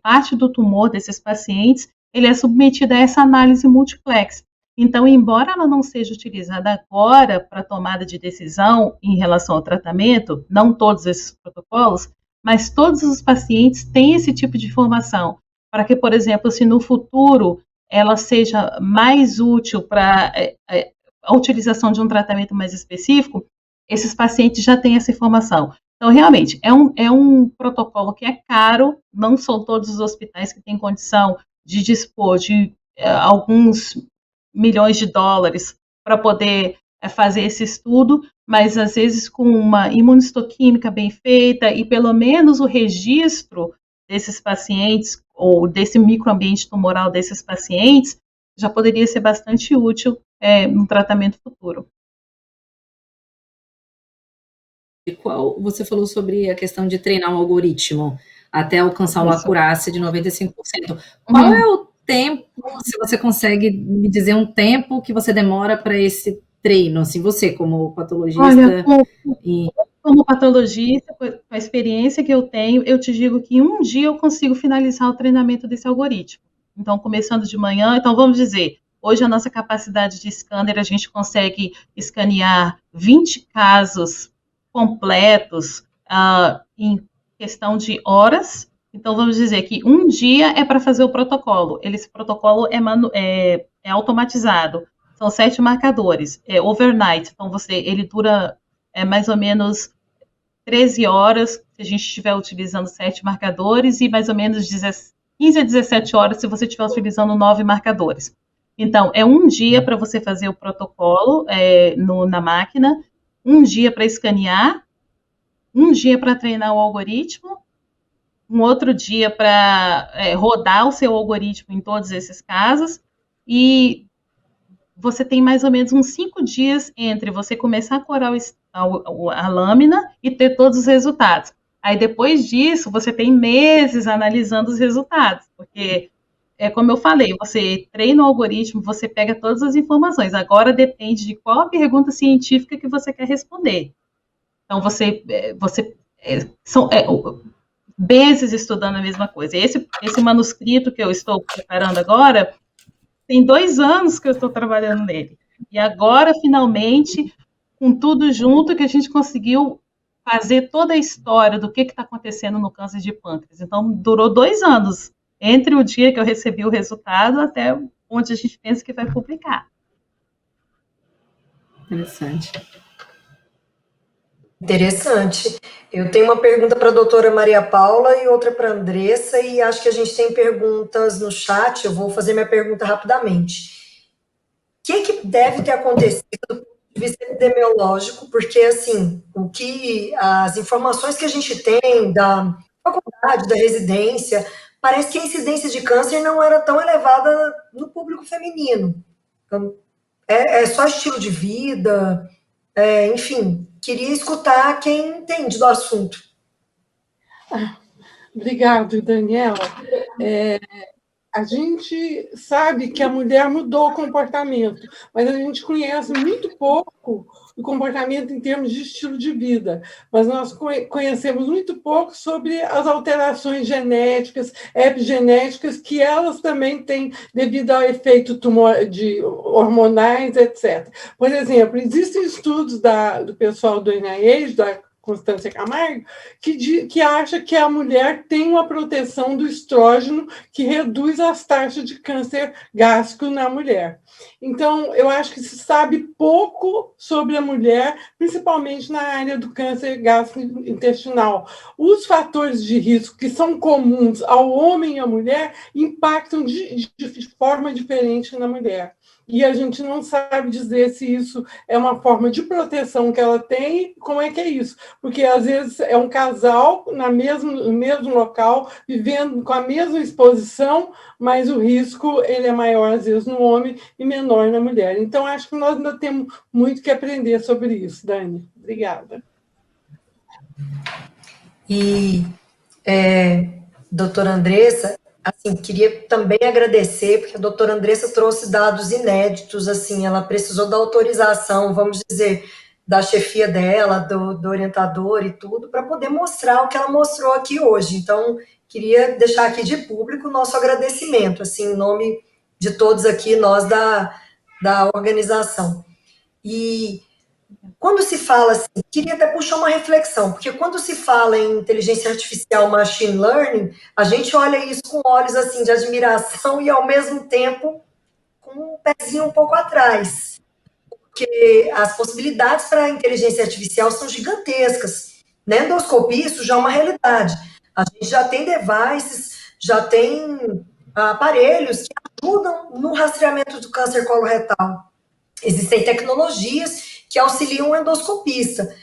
parte do tumor desses pacientes, ele é submetido a essa análise multiplex. Então, embora ela não seja utilizada agora para tomada de decisão em relação ao tratamento, não todos esses protocolos, mas todos os pacientes têm esse tipo de informação, para que, por exemplo, se no futuro ela seja mais útil para a utilização de um tratamento mais específico, esses pacientes já têm essa informação. Então, realmente, é um protocolo que é caro, não são todos os hospitais que têm condição de dispor de alguns milhões de dólares para poder fazer esse estudo, mas às vezes com uma imunistoquímica bem feita e pelo menos o registro desses pacientes ou desse microambiente tumoral desses pacientes já poderia ser bastante útil no tratamento futuro. Você falou sobre a questão de treinar um algoritmo até alcançar uma acurácia de 95%. Qual é o tempo, se você consegue me dizer um tempo que você demora para esse treino, assim, você como patologista? Olha, como patologista, com a experiência que eu tenho, eu te digo que em um dia eu consigo finalizar o treinamento desse algoritmo. Então, começando de manhã, então vamos dizer, hoje a nossa capacidade de scanner, a gente consegue escanear 20 casos completos em questão de horas. Então, vamos dizer que um dia é para fazer o protocolo. Esse protocolo é automatizado. São 7 marcadores. Overnight. Então, ele dura mais ou menos 13 horas, se a gente estiver utilizando 7 marcadores, e mais ou menos 15 a 17 horas se você estiver utilizando 9 marcadores. Então, é um dia para você fazer o protocolo na máquina, um dia para escanear, um dia para treinar o algoritmo, um outro dia para rodar o seu algoritmo em todos esses casos, e você tem mais ou menos uns 5 dias entre você começar a corar a lâmina e ter todos os resultados. Aí, depois disso, você tem meses analisando os resultados, porque, como eu falei, você treina o algoritmo, você pega todas as informações. Agora depende de qual a pergunta científica que você quer responder. Então, são meses estudando a mesma coisa. Esse manuscrito que eu estou preparando agora, tem 2 anos que eu estou trabalhando nele. E agora, finalmente, com tudo junto, que a gente conseguiu fazer toda a história do que está acontecendo no câncer de pâncreas. Então, durou 2 anos, entre o dia que eu recebi o resultado até onde a gente pensa que vai publicar. Interessante. Interessante. Eu tenho uma pergunta para a doutora Maria Paula e outra para a Andressa, e acho que a gente tem perguntas no chat. Eu vou fazer minha pergunta rapidamente. O que deve ter acontecido do ponto de vista epidemiológico? Porque, assim, as informações que a gente tem da faculdade, da residência, parece que a incidência de câncer não era tão elevada no público feminino. Então, é só estilo de vida, enfim, queria escutar quem entende do assunto. Obrigado, Daniela. A gente sabe que a mulher mudou o comportamento, mas a gente conhece muito pouco o comportamento em termos de estilo de vida. Mas nós conhecemos muito pouco sobre as alterações genéticas, epigenéticas, que elas também têm devido ao efeito de hormonais, etc. Por exemplo, existem estudos do pessoal do NIH, da Constância Camargo, que acha que a mulher tem uma proteção do estrógeno que reduz as taxas de câncer gástrico na mulher. Então, eu acho que se sabe pouco sobre a mulher, principalmente na área do câncer gastrointestinal. Os fatores de risco que são comuns ao homem e à mulher impactam de forma diferente na mulher. E a gente não sabe dizer se isso é uma forma de proteção que ela tem, como é que é isso? Porque, às vezes, é um casal no mesmo local, vivendo com a mesma exposição, mas o risco ele é maior, às vezes, no homem e menor na mulher. Então, acho que nós ainda temos muito que aprender sobre isso, Dani. Obrigada. E, doutora Andressa, assim, queria também agradecer, porque a doutora Andressa trouxe dados inéditos, assim, ela precisou da autorização, vamos dizer, da chefia dela, do orientador e tudo, para poder mostrar o que ela mostrou aqui hoje. Então, queria deixar aqui de público o nosso agradecimento, assim, em nome de todos aqui, nós da organização. E quando se fala, assim, queria até puxar uma reflexão, porque quando se fala em inteligência artificial, machine learning, a gente olha isso com olhos, assim, de admiração e, ao mesmo tempo, com um pezinho um pouco atrás, porque as possibilidades para a inteligência artificial são gigantescas. Na endoscopia, isso já é uma realidade. A gente já tem devices, já tem aparelhos que ajudam no rastreamento do câncer coloretal. Existem tecnologias que auxiliam o endoscopista.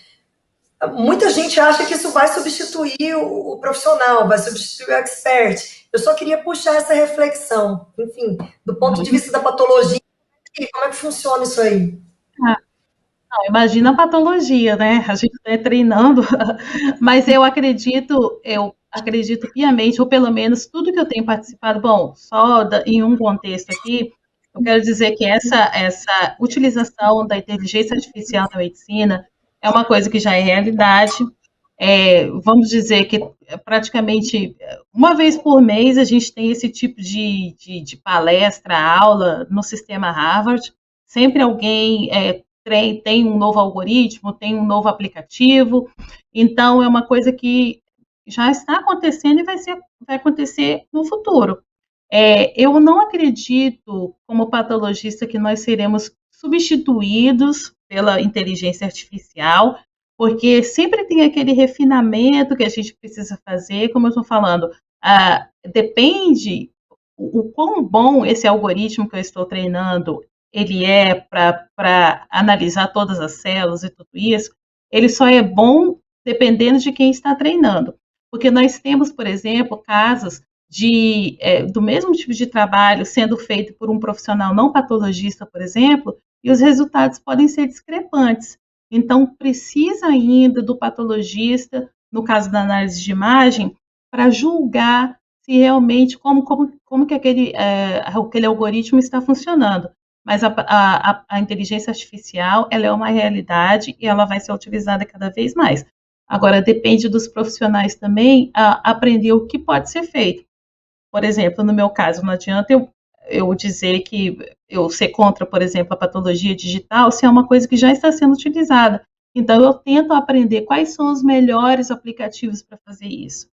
Muita gente acha que isso vai substituir o profissional, vai substituir o expert. Eu só queria puxar essa reflexão, enfim, do ponto de vista da patologia, como é que funciona isso aí? Não, imagina a patologia, né? A gente está treinando, mas eu acredito piamente, ou pelo menos tudo que eu tenho participado, bom, em um contexto aqui, eu quero dizer que essa utilização da inteligência artificial na medicina é uma coisa que já é realidade. Vamos dizer que praticamente uma vez por mês a gente tem esse tipo de palestra, aula no sistema Harvard. Sempre alguém tem um novo algoritmo, tem um novo aplicativo. Então, é uma coisa que já está acontecendo e vai acontecer no futuro. Eu não acredito, como patologista, que nós seremos substituídos pela inteligência artificial, porque sempre tem aquele refinamento que a gente precisa fazer, como eu estou falando, depende o quão bom esse algoritmo que eu estou treinando ele é para analisar todas as células e tudo isso, ele só é bom dependendo de quem está treinando. Porque nós temos, por exemplo, casos do mesmo tipo de trabalho sendo feito por um profissional não patologista, por exemplo, e os resultados podem ser discrepantes. Então, precisa ainda do patologista, no caso da análise de imagem, para julgar se realmente como que aquele algoritmo está funcionando. Mas a inteligência artificial, ela é uma realidade e ela vai ser utilizada cada vez mais. Agora, depende dos profissionais também aprender o que pode ser feito. Por exemplo, no meu caso, não adianta eu dizer que eu ser contra, por exemplo, a patologia digital, se é uma coisa que já está sendo utilizada. Então, eu tento aprender quais são os melhores aplicativos para fazer isso.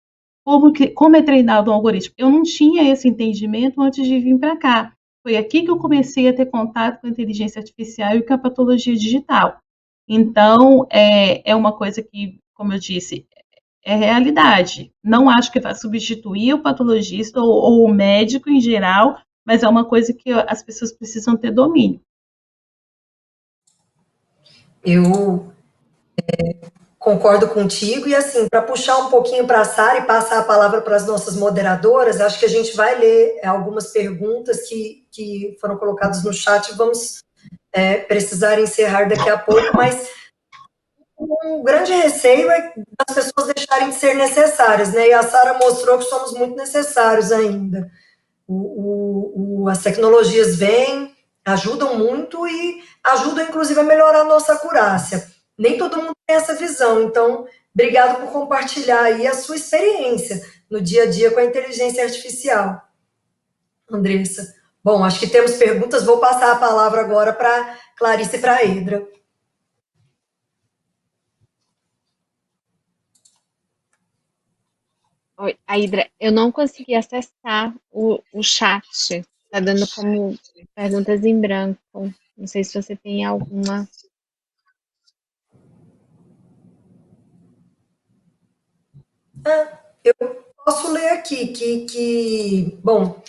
Como é treinado um algoritmo? Eu não tinha esse entendimento antes de vir para cá. Foi aqui que eu comecei a ter contato com a inteligência artificial e com a patologia digital. Então, é uma coisa que, como eu disse, é realidade. Não acho que vai substituir o patologista ou o médico em geral, mas é uma coisa que as pessoas precisam ter domínio. Eu concordo contigo, e assim, para puxar um pouquinho para a Sara e passar a palavra para as nossas moderadoras, acho que a gente vai ler algumas perguntas que foram colocadas no chat, vamos precisar encerrar daqui a pouco, mas um grande receio é das pessoas deixarem de ser necessárias, né? E a Sara mostrou que somos muito necessários ainda. As tecnologias vêm, ajudam muito e ajudam, inclusive, a melhorar a nossa acurácia. Nem todo mundo tem essa visão, então, obrigado por compartilhar aí a sua experiência no dia a dia com a inteligência artificial, Andressa. Bom, acho que temos perguntas, vou passar a palavra agora para Clarice e para a Edra. Oi, Aidra, eu não consegui acessar o chat. Está dando como perguntas em branco. Não sei se você tem alguma. Eu posso ler aqui bom,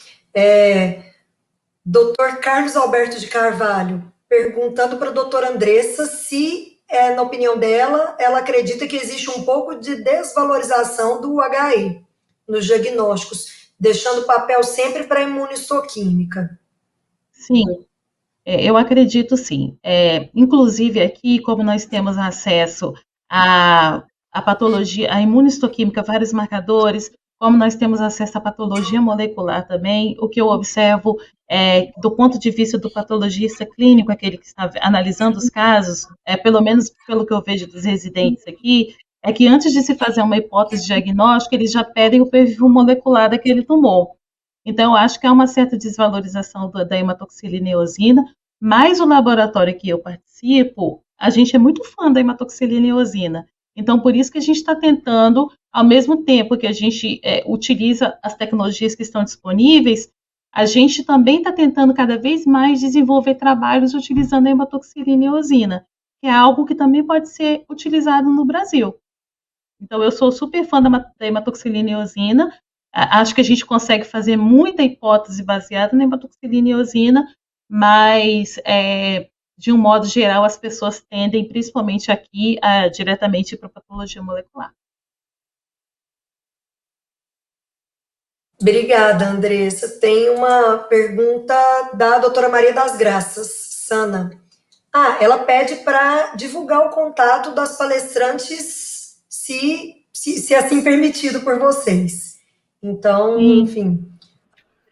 Dr. Carlos Alberto de Carvalho, perguntando para a doutora Andressa se, na opinião dela, ela acredita que existe um pouco de desvalorização do HI nos diagnósticos, deixando o papel sempre para a imunistoquímica. Sim, eu acredito sim. Inclusive aqui, como nós temos acesso à patologia, à imunistoquímica, vários marcadores, como nós temos acesso à patologia molecular também, o que eu observo do ponto de vista do patologista clínico, aquele que está analisando os casos, pelo menos pelo que eu vejo dos residentes aqui, é que antes de se fazer uma hipótese diagnóstica, eles já pedem o perfil molecular daquele tumor. Então, eu acho que há uma certa desvalorização da hematoxilina e eosina, mas o laboratório que eu participo, a gente é muito fã da hematoxilina e eosina. Então, por isso que a gente está tentando, ao mesmo tempo que a gente utiliza as tecnologias que estão disponíveis, a gente também está tentando cada vez mais desenvolver trabalhos utilizando a hematoxilina e eosina, que é algo que também pode ser utilizado no Brasil. Então, eu sou super fã da hematoxilina e eosina. Acho que a gente consegue fazer muita hipótese baseada na hematoxilina e eosina, mas, de um modo geral, as pessoas tendem, principalmente aqui, diretamente para a patologia molecular. Obrigada, Andressa. Tem uma pergunta da doutora Maria das Graças, Sana. Ela pede para divulgar o contato das palestrantes, se assim permitido por vocês. Então, enfim,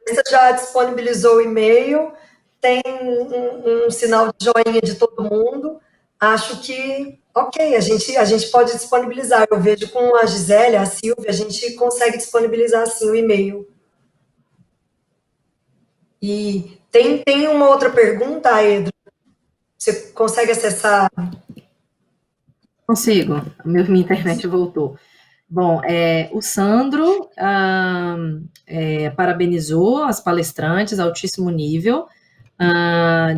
você já disponibilizou o e-mail, tem um sinal de joinha de todo mundo. Acho que, ok, a gente pode disponibilizar. Eu vejo com a Gisele, a Silvia, a gente consegue disponibilizar, sim, o e-mail. E tem uma outra pergunta, Edro? Você consegue acessar? Consigo, minha internet voltou. Bom, o Sandro parabenizou as palestrantes, altíssimo nível,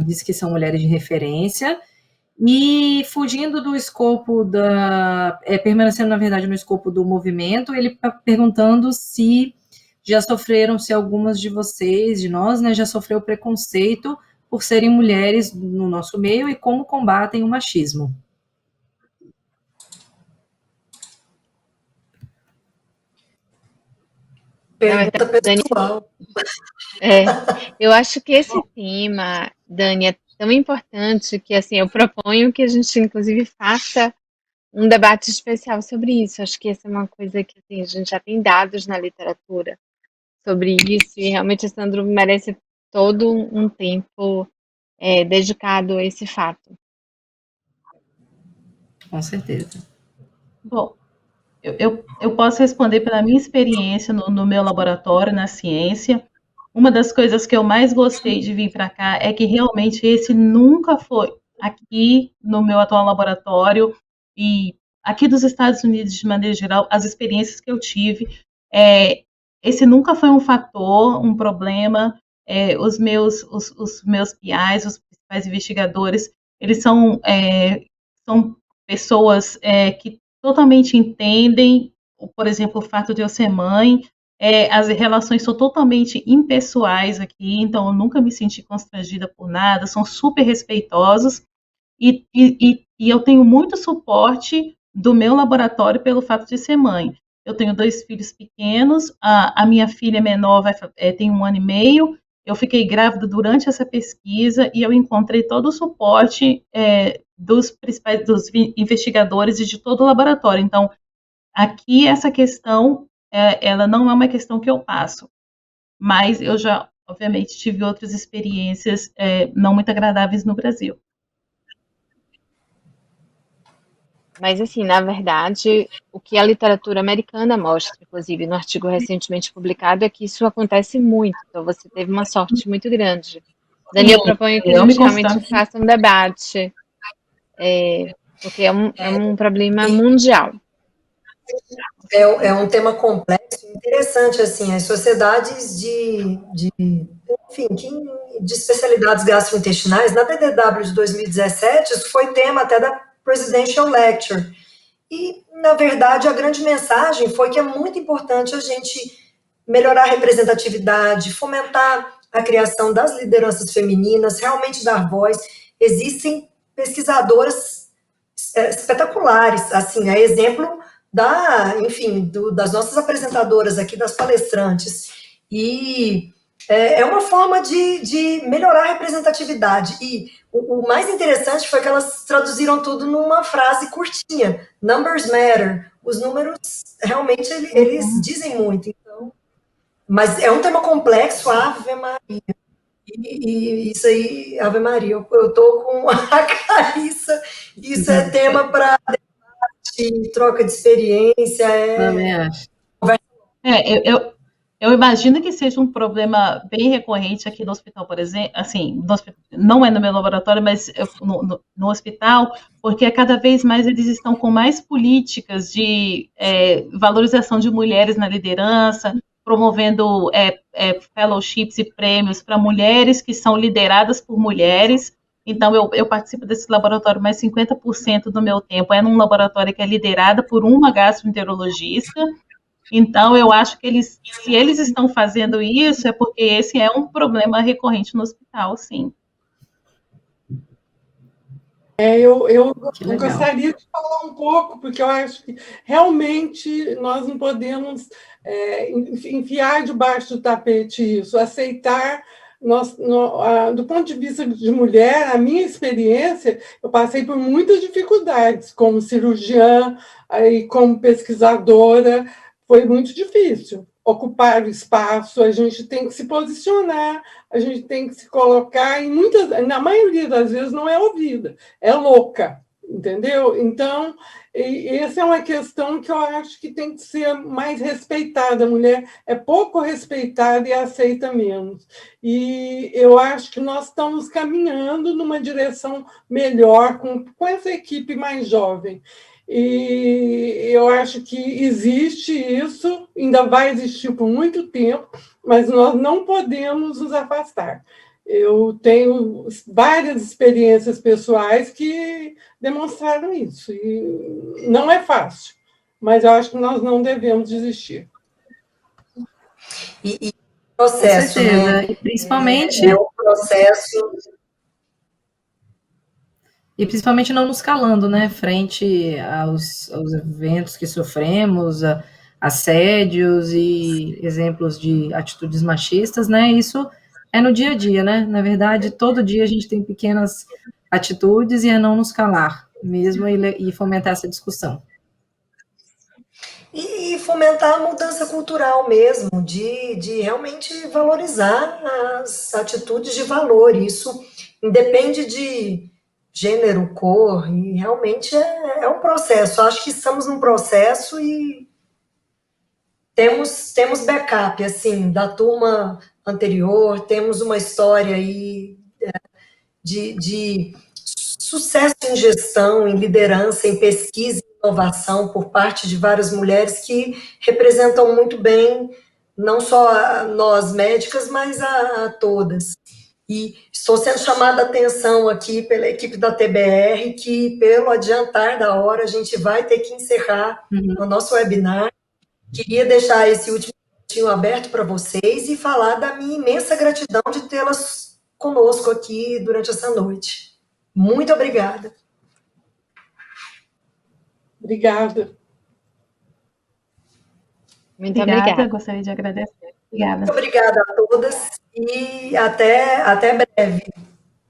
disse que são mulheres de referência, e fugindo do escopo permanecendo, na verdade, no escopo do movimento, ele está perguntando se algumas de vocês, de nós, né, já sofreu preconceito por serem mulheres no nosso meio e como combatem o machismo. Pergunta Dani, pessoal. eu acho que esse tema, Dani, é tão importante que assim, eu proponho que a gente inclusive faça um debate especial sobre isso. Acho que essa é uma coisa que assim, a gente já tem dados na literatura sobre isso e realmente a Sandro merece todo um tempo dedicado a esse fato. Com certeza. Bom, eu posso responder pela minha experiência no meu laboratório, na ciência. Uma das coisas que eu mais gostei de vir para cá é que realmente esse nunca foi aqui no meu atual laboratório e aqui dos Estados Unidos de maneira geral, as experiências que eu tive, esse nunca foi um fator, um problema. Os meus PIs, os principais investigadores, eles são pessoas que totalmente entendem, por exemplo, o fato de eu ser mãe. As relações são totalmente impessoais aqui, então eu nunca me senti constrangida por nada, são super respeitosos e eu tenho muito suporte do meu laboratório pelo fato de ser mãe. Eu tenho 2 filhos pequenos, a minha filha menor tem 1 ano e meio, eu fiquei grávida durante essa pesquisa e eu encontrei todo o suporte dos investigadores e de todo o laboratório. Então, aqui essa questão, ela não é uma questão que eu passo, mas eu já, obviamente, tive outras experiências não muito agradáveis no Brasil. Mas, assim, na verdade, o que a literatura americana mostra, inclusive no artigo recentemente publicado, é que isso acontece muito. Então, você teve uma sorte muito grande. Dani, eu proponho que a Eu me gente realmente considero. faça um debate, porque é um problema mundial. É um tema complexo, interessante, assim, as sociedades enfim, de especialidades gastrointestinais, na DDW de 2017, isso foi tema até da Presidential Lecture. E, na verdade, a grande mensagem foi que é muito importante a gente melhorar a representatividade, fomentar a criação das lideranças femininas, realmente dar voz. Existem pesquisadoras espetaculares, assim, a exemplo enfim, das nossas apresentadoras aqui, das palestrantes, e é uma forma de melhorar a representatividade, e o mais interessante foi que elas traduziram tudo numa frase curtinha, numbers matter, os números, realmente, eles dizem muito, então, mas é um tema complexo, Ave Maria, e isso aí, Ave Maria, eu tô com a Clarissa, isso é tema para troca de experiência, Também acho. Eu imagino que seja um problema bem recorrente aqui no hospital, por exemplo, assim, não é no meu laboratório, mas no hospital, porque cada vez mais eles estão com mais políticas de valorização de mulheres na liderança, promovendo fellowships e prêmios para mulheres que são lideradas por mulheres. Então, eu participo desse laboratório, mas 50% do meu tempo é num laboratório que é liderada por uma gastroenterologista. Então, eu acho que se eles estão fazendo isso, é porque esse é um problema recorrente no hospital, sim. Eu Que legal. gostaria de falar um pouco, porque eu acho que realmente nós não podemos enfiar debaixo do tapete isso, aceitar. Do ponto de vista de mulher, a minha experiência, eu passei por muitas dificuldades, como cirurgiã, aí como pesquisadora, foi muito difícil ocupar o espaço, a gente tem que se posicionar, a gente tem que se colocar, e na maioria das vezes não é ouvida, é louca, entendeu? Então, essa é uma questão que eu acho que tem que ser mais respeitada. A mulher é pouco respeitada e aceita menos. E eu acho que nós estamos caminhando numa direção melhor com essa equipe mais jovem. E eu acho que existe isso, ainda vai existir por muito tempo, mas nós não podemos nos afastar. Eu tenho várias experiências pessoais que demonstraram isso, e não é fácil, mas eu acho que nós não devemos desistir. E processo, Com certeza. né? E principalmente, O processo. e principalmente não nos calando, né? Frente aos eventos que sofremos, assédios e exemplos de atitudes machistas, né? Isso é no dia a dia, né? Na verdade, todo dia a gente tem pequenas atitudes e é não nos calar mesmo e fomentar essa discussão. E fomentar a mudança cultural mesmo, de realmente valorizar as atitudes de valor. Isso independe de gênero, cor, e realmente é um processo. Acho que estamos num processo e temos backup, assim, da turma anterior, temos uma história aí de sucesso em gestão, em liderança, em pesquisa e inovação por parte de várias mulheres que representam muito bem não só a nós médicas, mas a todas. E estou sendo chamada a atenção aqui pela equipe da TBR que, pelo adiantar da hora, a gente vai ter que encerrar o nosso webinar. Queria deixar esse último minutinho aberto para vocês e falar da minha imensa gratidão de tê-las conosco aqui durante essa noite. Muito obrigada. Obrigada. Muito Obrigada, obrigada. gostaria de agradecer. Obrigada. Muito obrigada a todas e até breve.